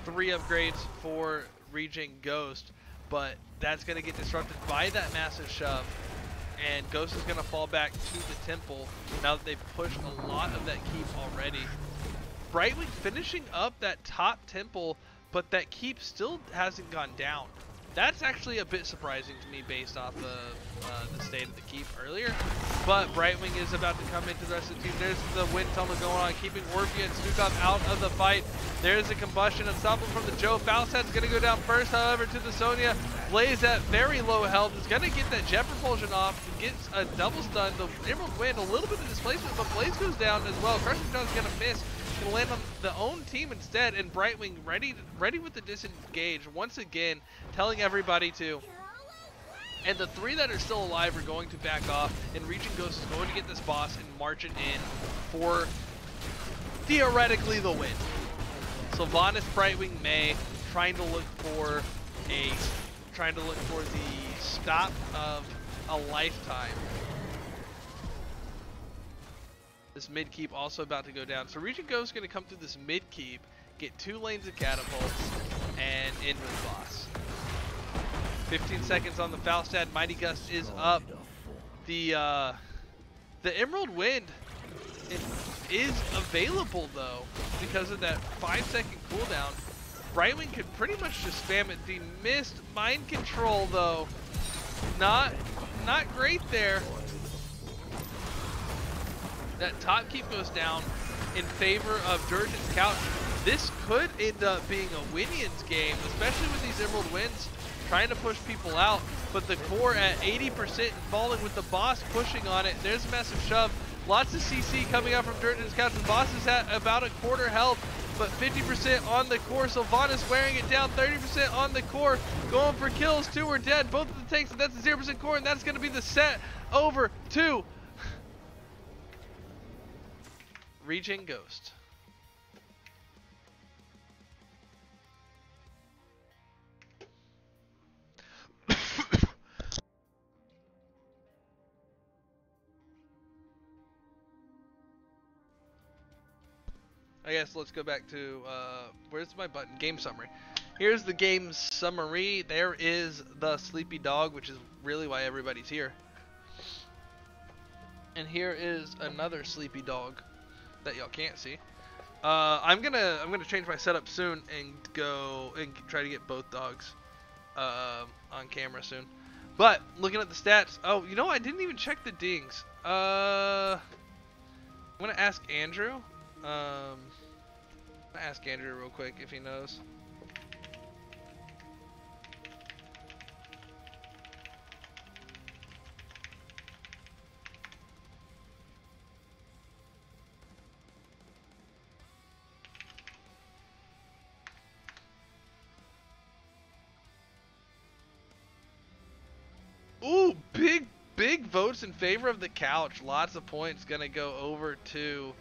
3 upgrades for ReGen Ghost, but that's gonna get disrupted by that massive shove. And Ghost is going to fall back to the temple now that they've pushed a lot of that keep already. Brightwing finishing up that top temple, but that keep still hasn't gone down. That's actually a bit surprising to me based off the state of the keep earlier. But Brightwing is about to come into the rest of the team. There's the wind tunnel going on, keeping Orphea and Stukov out of the fight. There's a combustion, unstoppable from the Joe. Falstad's going to go down first, however, to the Sonya. Blaze at very low health is going to get that jet propulsion off, gets a double stun. The Emerald Wind, a little bit of displacement, but Blaze goes down as well. Crushing Jaws is going to miss. Going to land on the own team instead, and Brightwing ready with the disengage once again, telling everybody to. And the 3 that are still alive are going to back off, and ReGen Ghost is going to get this boss and march it in for theoretically the win. Sylvanas, Brightwing, May trying to look for the stop of a lifetime. This mid keep also about to go down. So ReGen Ghost is going to come through this mid keep, get 2 lanes of catapults, and end with the boss. 15 seconds on the Falstad. Mighty Gust is up. The Emerald Wind is available though because of that 5-second cooldown. Brightwing could pretty much just spam it. The missed mind control though, not great there. That top keep goes down in favor of Durotan's Couch. This could end up being a Winions game, especially with these Emerald Winds trying to push people out. But the core at 80% falling with the boss pushing on it. There's a massive shove. Lots of CC coming out from Durotan's Couch. The boss is at about a quarter health, but 50% on the core. Sylvanas wearing it down, 30% on the core. Going for kills, 2 are dead. Both of the tanks, and that's a 0% core, and that's going to be the set over to ReGen Ghost. I guess let's go back to, where's my button? Game summary. Here's the game summary. There is the sleepy dog, which is really why everybody's here. And here is another sleepy dog that y'all can't see. I'm gonna change my setup soon and go and try to get both dogs on camera soon. But looking at the stats, oh, you know, I didn't even check the dings. I'm gonna ask Andrew. I'm gonna ask Andrew real quick if he knows. Ooh, big votes in favor of the couch. Lots of points gonna go over to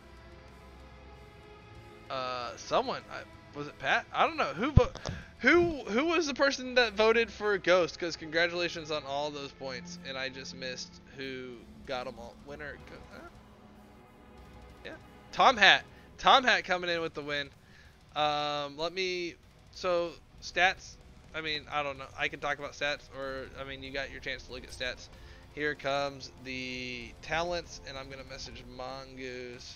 someone. Was it Pat? I don't know who was the person that voted for Ghost. Because congratulations on all those points, and I just missed who got them all. Winner. Yeah, Tom Hat coming in with the win. So stats. I mean, I don't know. I can talk about stats, or, I mean, you got your chance to look at stats. Here comes the talents, and I'm going to message Mongoose.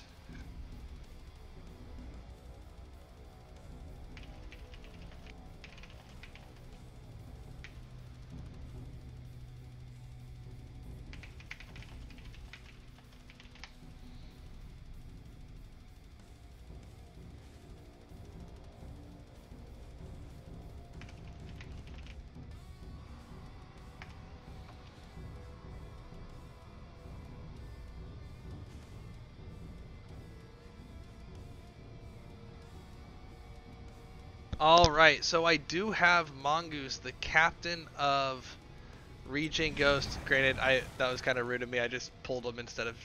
Alright, so I do have Mongoose, the captain of ReGen Ghost. Granted, that was kind of rude of me. I just pulled him instead of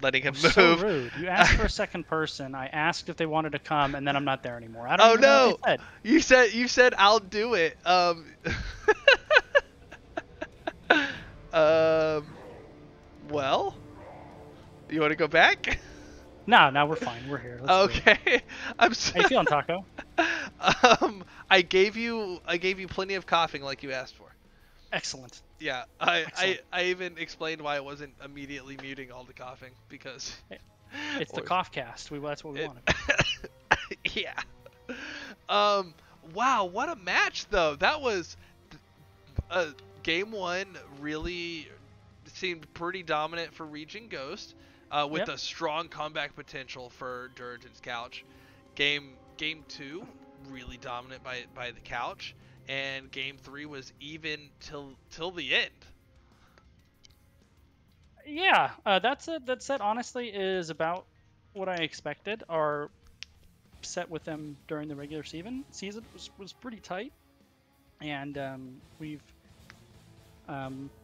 letting him move. So rude. You asked for a second person. I asked if they wanted to come, and then I'm not there anymore. I don't even know what they said. You said I'll do it. Well, you want to go back? No, we're fine. We're here. Let's okay. How you feeling, Taco? I gave you plenty of coughing like you asked for. Excellent. Yeah, I even explained why I wasn't immediately muting all the coughing, because it's the cough cast. That's what we wanted. Yeah. Wow, what a match though. That was game one. Really seemed pretty dominant for ReGen Ghost, with a strong comeback potential for Durotan's couch. Game two, really dominant by the couch, and game three was even till the end. Yeah, that set honestly is about what I expected. Our set with them during the regular season was pretty tight, and we've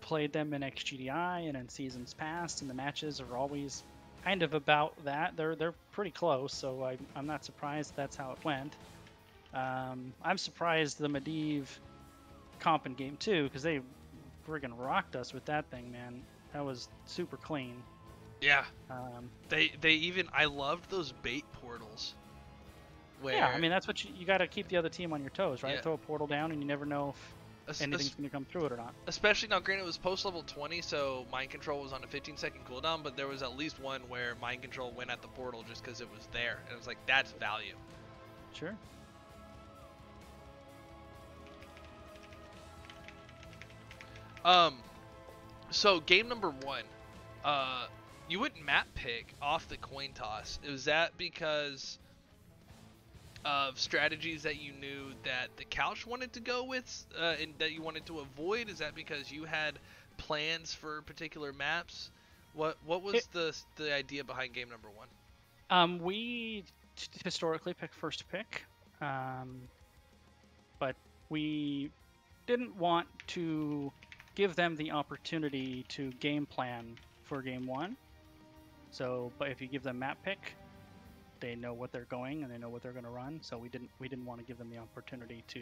played them in XGDI and in seasons past, and the matches are always kind of about that. They're pretty close, so I'm not surprised that's how it went. I'm surprised the Medivh comp in game 2, because they friggin' rocked us with that thing, man. That was super clean. Yeah. They even, I loved those bait portals. Yeah, I mean, that's what you got to keep the other team on your toes, right? Yeah. Throw a portal down, and you never know if anything's going to come through it or not. Especially now, granted, it was post level 20, so mind control was on a 15-second cooldown, but there was at least one where mind control went at the portal just because it was there, and it was like, that's value. Sure. So game number one, you went map pick off the coin toss. Was that because of strategies that you knew that the couch wanted to go with, and that you wanted to avoid? Is that because you had plans for particular maps? What was the idea behind game number one? We historically pick first pick, but we didn't want to give them the opportunity to game plan for game one. So, but if you give them map pick, they know what they're going and they know what they're going to run. So we didn't want to give them the opportunity to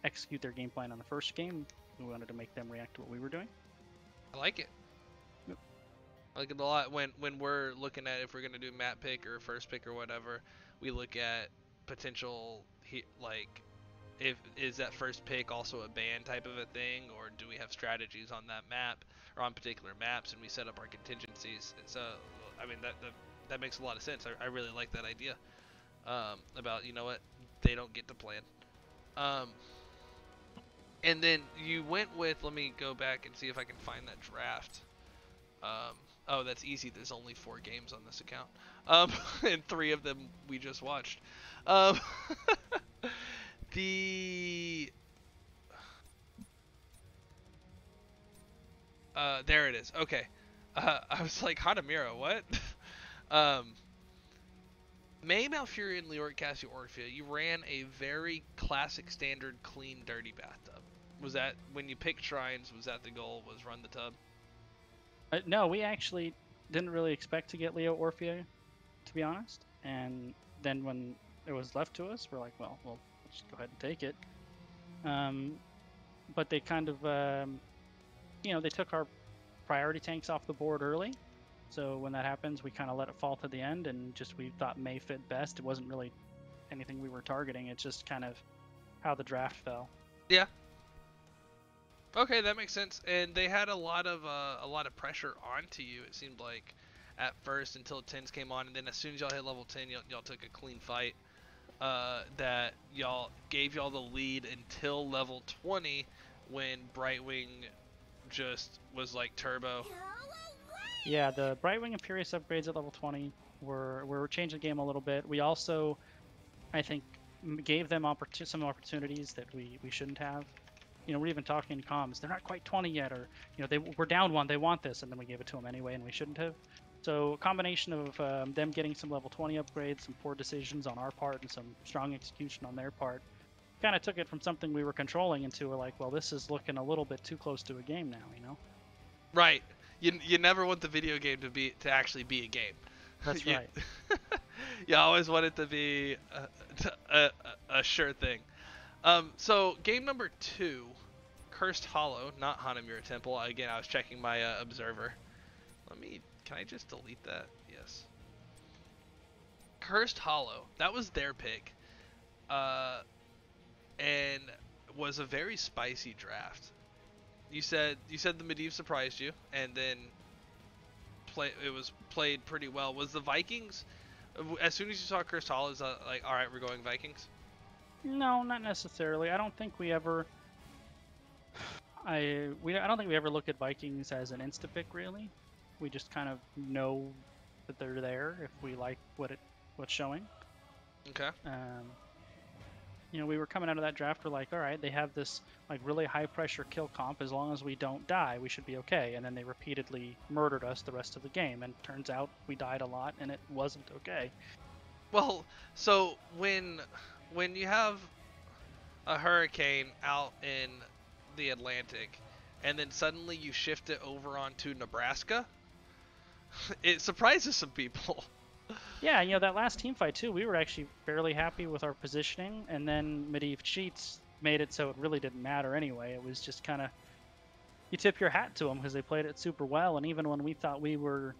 execute their game plan on the first game. We wanted to make them react to what we were doing. I like it. Yep. I like it a lot. When we're looking at if we're going to do map pick or first pick or whatever, we look at potential is that first pick also a ban type of a thing, or do we have strategies on that map or on particular maps and we set up our contingencies? So I mean that makes a lot of sense. I really like that idea about, you know what, they don't get to plan. And then you went with, let me go back and see if I can find that draft. Oh, that's easy. There's only 4 games on this account, and 3 of them we just watched. There it is. Okay. I was like, Hanamura, what? May, Malfurion, Leoric, Cassie, Orphea, you ran a very classic, standard, clean, dirty bathtub. Was that, when you picked shrines, was that the goal, was run the tub? No, we actually didn't really expect to get Leo Orphea, to be honest. And then when it was left to us, we're like, well, we'll just go ahead and take it. But they kind of, they took our priority tanks off the board early. So when that happens, we kind of let it fall to the end, and just we thought May fit best. It wasn't really anything we were targeting. It's just kind of how the draft fell. Yeah. Okay, that makes sense. And they had a lot of pressure onto you. It seemed like at first until 10s came on, and then as soon as y'all hit level 10, y'all took a clean fight. That y'all gave y'all the lead until level 20, when Brightwing just was like turbo. Yeah, the Brightwing and Furious upgrades at level 20 were changing the game a little bit. We also, I think, gave them some opportunities that we shouldn't have. We're even talking in comms. They're not quite 20 yet, or we're down 1. They want this, and then we gave it to them anyway, and we shouldn't have. So a combination of them getting some level 20 upgrades, some poor decisions on our part, and some strong execution on their part, kind of took it from something we were controlling into we're like, well, this is looking a little bit too close to a game now, Right. You never want the video game to actually be a game. That's right. You always want it to be a sure thing. So game number 2, Cursed Hollow, not Hanamura Temple. Again, I was checking my observer. Can I just delete that? Yes. Cursed Hollow, that was their pick, and was a very spicy draft. You said the Medivh surprised you, and then it was played pretty well. Was the Vikings, as soon as you saw Cursed Hollow, is like, all right, we're going Vikings? No, not necessarily. I don't think we ever. I don't think we ever look at Vikings as an insta pick, really. We just kind of know that they're there if we like what's showing. Okay. We were coming out of that draft. We're like, all right, they have this like really high pressure kill comp. As long as we don't die, we should be okay. And then they repeatedly murdered us the rest of the game. And turns out we died a lot, and it wasn't okay. Well, so when you have a hurricane out in the Atlantic, and then suddenly you shift it over onto Nebraska, it surprises some people. Yeah, that last team fight too, we were actually fairly happy with our positioning, and then Medivh cheats made it so it really didn't matter anyway. It was just kind of, you tip your hat to them because they played it super well, and even when we thought we were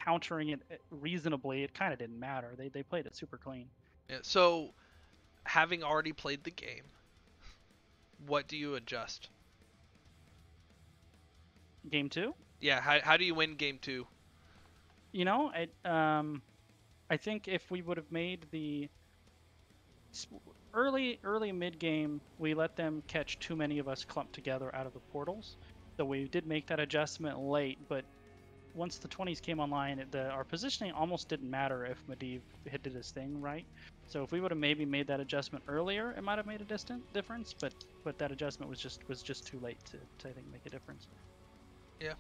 countering it reasonably, it kind of didn't matter. They played it super clean. Yeah, so having already played the game, what do you adjust? Game 2? Yeah, how do you win game 2? I think if we would have made the early mid game, we let them catch too many of us clumped together out of the portals. So we did make that adjustment late, but once the 20s came online, our positioning almost didn't matter if Medivh did his thing right. So if we would have maybe made that adjustment earlier, it might have made a difference. But that adjustment was just too late to I think make a difference. Yeah.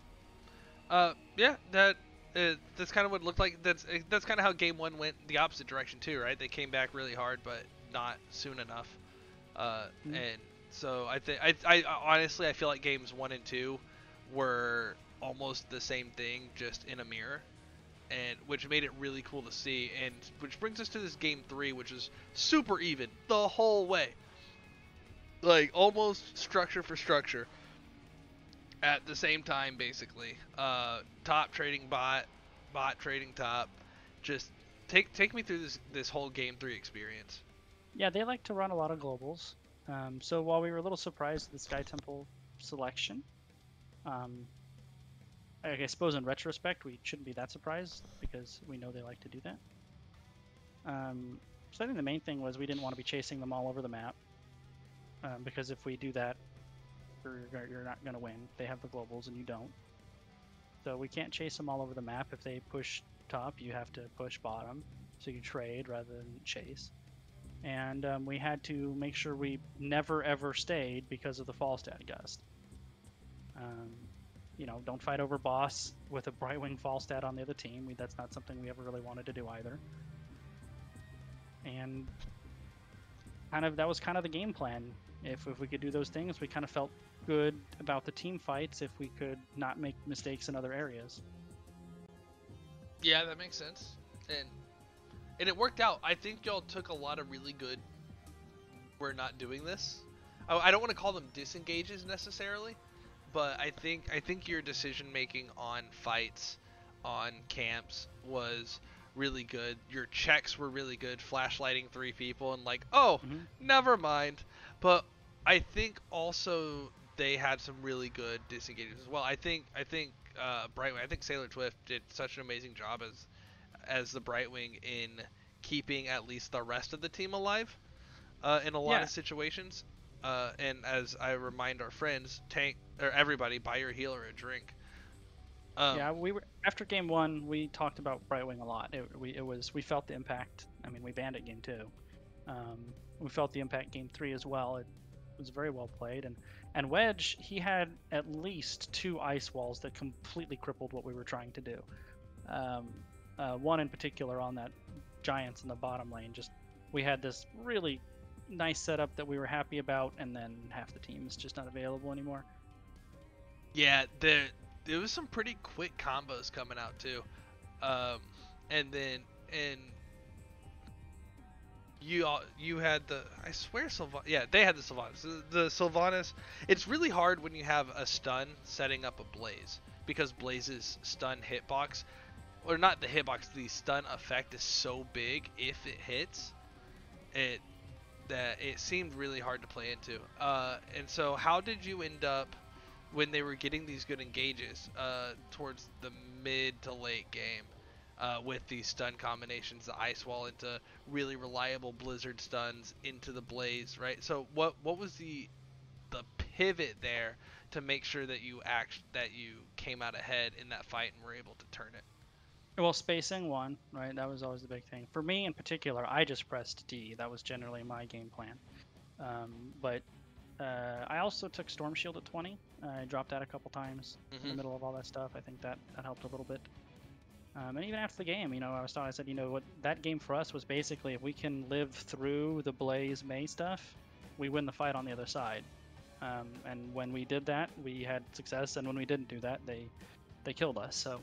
That's kind of what it looked like. That's kind of how game 1 went the opposite direction too, right? They came back really hard, but not soon enough. And so I honestly I feel like games 1 and 2 were almost the same thing, just in a mirror, and which made it really cool to see. And which brings us to this game 3, which is super even the whole way, like almost structure for structure. At the same time, basically, top trading bot trading top. Just take me through this whole game 3 experience. Yeah, they like to run a lot of globals. So while we were a little surprised at the Sky Temple selection, I suppose in retrospect we shouldn't be that surprised because we know they like to do that. So I think the main thing was we didn't want to be chasing them all over the map, because if we do that, you're not going to win. They have the globals and you don't. So we can't chase them all over the map. If they push top, you have to push bottom. So you trade rather than chase. And we had to make sure we never ever stayed because of the fall stat gust. You know, don't fight over boss with a Brightwing fall stat on the other team. That's not something we ever really wanted to do either. And that was kind of the game plan. If we could do those things, we kind of felt good about the team fights if we could not make mistakes in other areas. Yeah, that makes sense. And it worked out. I think y'all took a lot of really good "we're not doing this." I don't want to call them disengages necessarily, but I think your decision making on fights, on camps was really good. Your checks were really good, flashlighting 3 people and like, oh, never mind. But I think also they had some really good disengages as well. I think Brightwing, I think Sailor Twift did such an amazing job as the Brightwing in keeping at least the rest of the team alive in a lot of situations. And as I remind our friends, tank or everybody, buy your healer a drink. Yeah, we were after game 1. We talked about Brightwing a lot. We felt the impact. I mean, we banned it game 2. We felt the impact game 3 as well. It was very well played, and Wedge, he had at least 2 ice walls that completely crippled what we were trying to do. One in particular on that Giants in the bottom lane. Just we had this really nice setup that we were happy about, and then half the team is just not available anymore. Yeah, there was some pretty quick combos coming out too, and you had the, I swear, they had the Sylvanas. The Sylvanas, it's really hard when you have a stun setting up a Blaze, because Blaze's stun hitbox, or not the hitbox, the stun effect is so big if it hits that it seemed really hard to play into. And so how did you end up when they were getting these good engages towards the mid to late game with these stun combinations, the ice wall into really reliable blizzard stuns into the Blaze, right? So what was the pivot there to make sure that you came out ahead in that fight and were able to turn it? Well, spacing one, right? That was always the big thing. For me in particular, I just pressed D. That was generally my game plan. But I also took Storm Shield at 20. I dropped that a couple times in the middle of all that stuff. I think that helped a little bit. And even after the game, you know, I said, you know what, that game for us was basically if we can live through the Blaze May stuff, we win the fight on the other side. And when we did that, we had success, and when we didn't do that, they killed us. So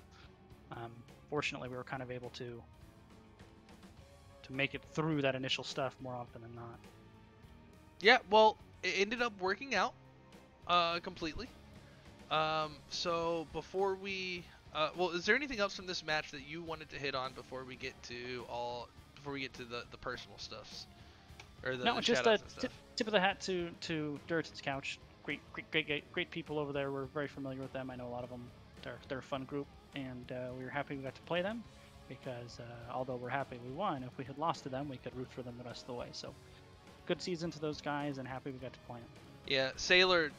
fortunately, we were kind of able to make it through that initial stuff more often than not. Yeah, well, it ended up working out completely. So before we well, is there anything else from this match that you wanted to hit on before we get to the personal stuffs, or the just a tip of the hat to Durotan's Couch. Great people over there. We're very familiar with them. I know a lot of them. They're a fun group, and we were happy we got to play them, because although we're happy we won, if we had lost to them, we could root for them the rest of the way. So good season to those guys, and happy we got to play them. Yeah, Sailor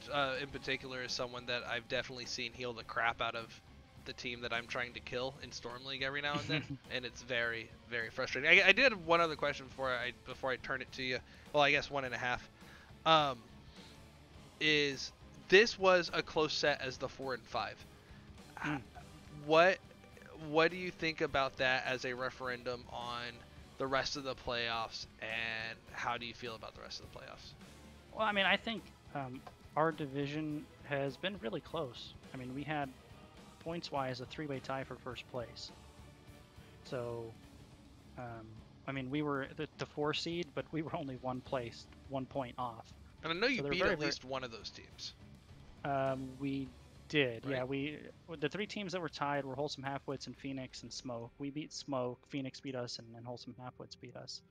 in particular is someone that I've definitely seen heal the crap out of the team that I'm trying to kill in Storm League every now and then, and it's very, very frustrating. I did have one other question before I turn it to you. Well, I guess 1.5. Is this was a close set as the 4 and 5? What do you think about that as a referendum on the rest of the playoffs, and how do you feel about the rest of the playoffs? Well, I mean, I think our division has been really close. I mean, we had points-wise a 3-way tie for first place. So, I mean, we were the 4 seed, but we were only 1 point off. And I know you beat at least one of those teams. We did, right? Yeah. The 3 teams that were tied were Wholesome Halfwits and Phoenix and Smoke. We beat Smoke, Phoenix beat us, and Wholesome Halfwits beat us.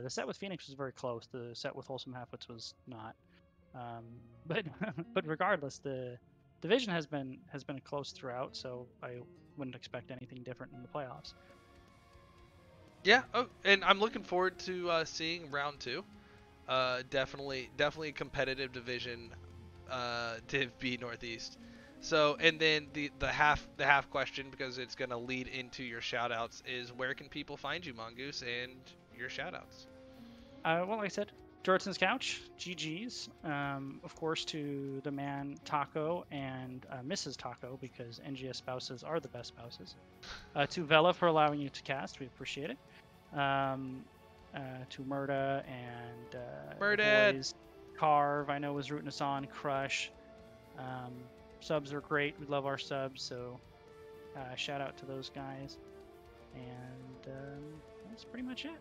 The set with Phoenix was very close. The set with Wholesome Halfwits was not. But but regardless, the division has been close throughout, so I wouldn't expect anything different in the playoffs. Yeah. Oh, and I'm looking forward to seeing round 2. Definitely a competitive division. Div B Northeast. So, and then the half question, because it's gonna lead into your shoutouts, is where can people find you, Mongoose, and your shoutouts? Well, like I said, Durotan's Couch, GG's. Of course, to the man Taco and Mrs. Taco, because NGS spouses are the best spouses. To Vela for allowing you to cast, we appreciate it. To Murda and boys. Carve, I know, was rooting us on. Crush. Subs are great. We love our subs, so shout out to those guys. And that's pretty much it.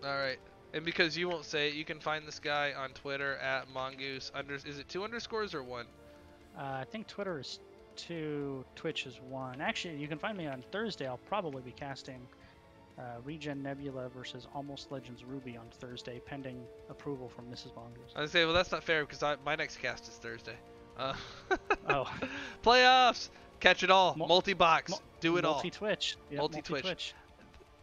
All right. And because you won't say it, you can find this guy on Twitter at Mongoose. Is it 2 underscores or 1? I think Twitter is 2, Twitch is 1. Actually, you can find me on Thursday. I'll probably be casting ReGen Nebula versus Almost Legends Ruby on Thursday, pending approval from Mrs. Mongoose. I say, well, that's not fair because my next cast is Thursday. Oh. Playoffs! Catch it all. Multi-box. Do it all. Multi-Twitch. Yep, Multi-Twitch.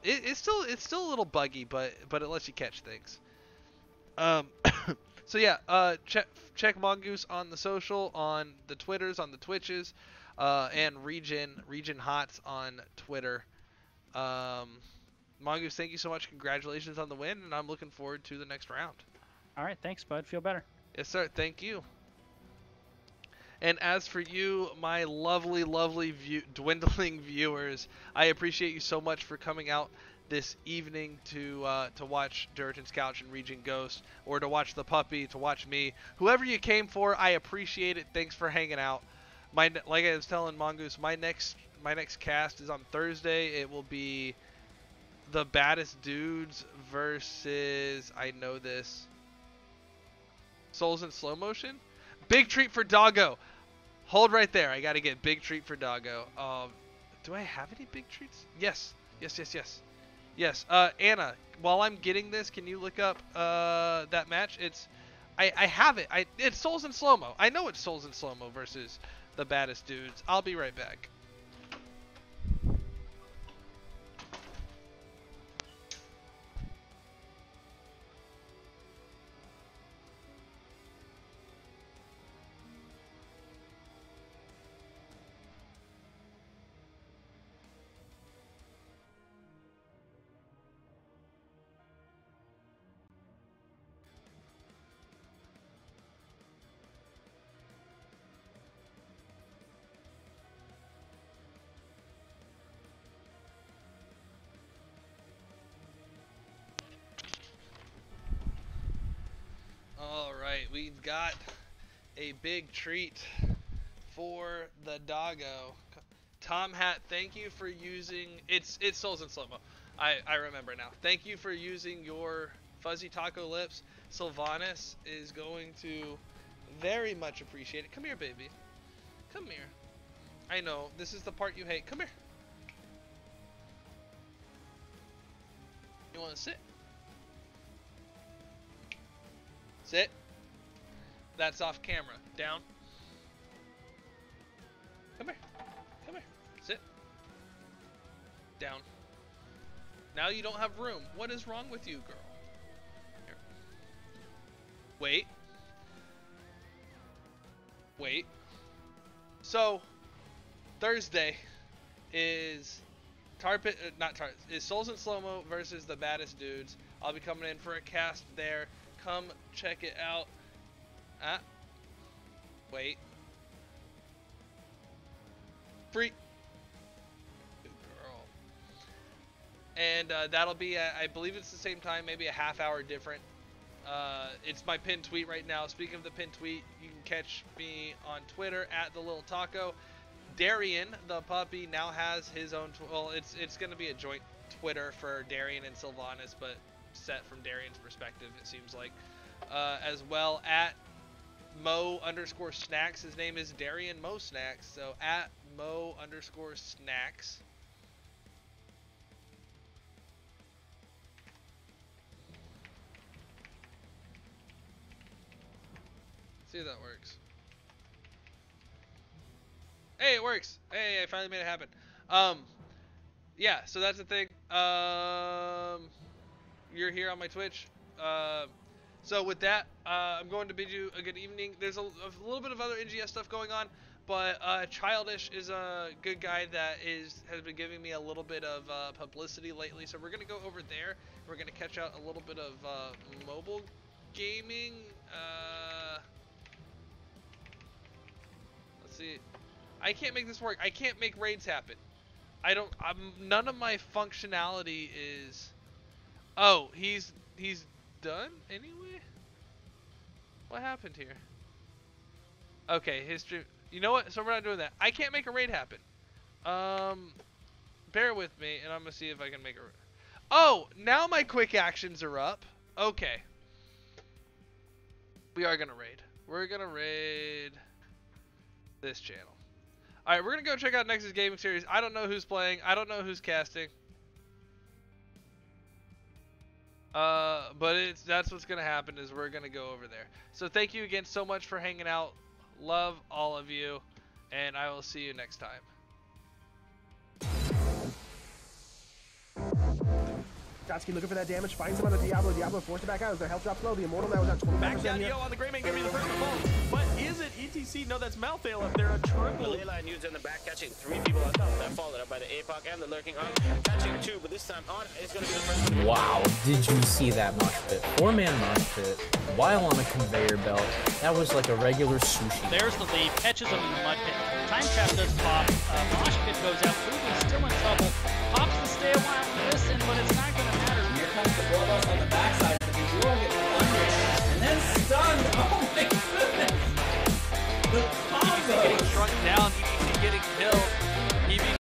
It's still a little buggy, but it lets you catch things. So yeah, check Mongoose on the social, on the Twitters, on the Twitches, and ReGen Hots on Twitter. Mongoose, thank you so much. Congratulations on the win, and I'm looking forward to the next round. All right, thanks, bud. Feel better. Yes, sir. Thank you. And as for you, my lovely dwindling viewers, I appreciate you so much for coming out this evening to watch Durotan's Couch and ReGen Ghost, or to watch the puppy, to watch me. Whoever you came for, I appreciate it. Thanks for hanging out. Like I was telling Mongoose, my next cast is on Thursday. It will be the baddest dudes versus, I know this, Souls in Slow Motion. Big treat for Doggo. Hold right there. I got to get big treat for Doggo. Do I have any big treats? Yes. Anna, while I'm getting this, can you look up that match? I have it. It's Souls in Slow-Mo. I know it's Souls in Slow-Mo versus the baddest dudes. I'll be right back. We've got a big treat for the Doggo. Tom Hat, thank you for using it's Souls in Slow-Mo. I remember now. Thank you for using your fuzzy taco lips. Sylvanas is going to very much appreciate it. Come here, baby. Come here. I know, this is the part you hate. Come here. You want to sit? Sit. That's off camera. Down. Come here. Come here. Sit. Down. Now you don't have room. What is wrong with you, girl? Here. Wait. Wait. So, Thursday is is Souls in Slow-Mo versus the baddest dudes. I'll be coming in for a cast there. Come check it out. Wait. Free. Good girl. And that'll be, I believe it's the same time, maybe a half hour different. It's my pinned tweet right now. Speaking of the pinned tweet, you can catch me on Twitter at the Little Taco. Darian, the puppy, now has his own. Well, it's going to be a joint Twitter for Darian and Sylvanas, but set from Darian's perspective, it seems like. As well at Mo_snacks. His name is Darian Mo Snacks. So at Mo_snacks. See if that works. Hey, it works. Hey, I finally made it happen. Yeah, so that's the thing. You're here on my Twitch. So with that, I'm going to bid you a good evening. There's a little bit of other NGS stuff going on, but Childish is a good guy that has been giving me a little bit of publicity lately. So we're gonna go over there. We're gonna catch out a little bit of mobile gaming. Let's see. I can't make this work. I can't make raids happen. None of my functionality is. Oh, he's done anyway? What happened here? Okay, his stream. You know what? So we're not doing that. I can't make a raid happen. Bear with me, and I'm gonna see if I can make a. Oh, now my quick actions are up. Okay. We are gonna raid. We're gonna raid this channel. All right, we're gonna go check out Nexus Gaming Series. I don't know who's playing. I don't know who's casting. But that's what's gonna happen is we're gonna go over there. So thank you again so much for hanging out. Love all of you, and I will see you next time. Gotsky looking for that damage, finds him on the Diablo. Diablo forced it back out as their health drops low. The Immortal now is at 25%. Back down, yo, on the Grey Man, give me the first ball. But is it ETC? No, that's Malthael up there. A triple. Layla and Nudes in the back, catching 3 people on top. That followed up by the APOC and the lurking on. Catching 2, but this time on is going to be the first one. Wow, did you see that mosh pit? 4-man mosh pit, while on a conveyor belt. That was like a regular sushi. There's the lead, catches him in the mud pit. Time trap does pop. Mosh pit goes out. Ruben's still in trouble. Pops to stay a while and listen, but it's not going to matter. Here comes the Blowboss on the backside. If you do want to get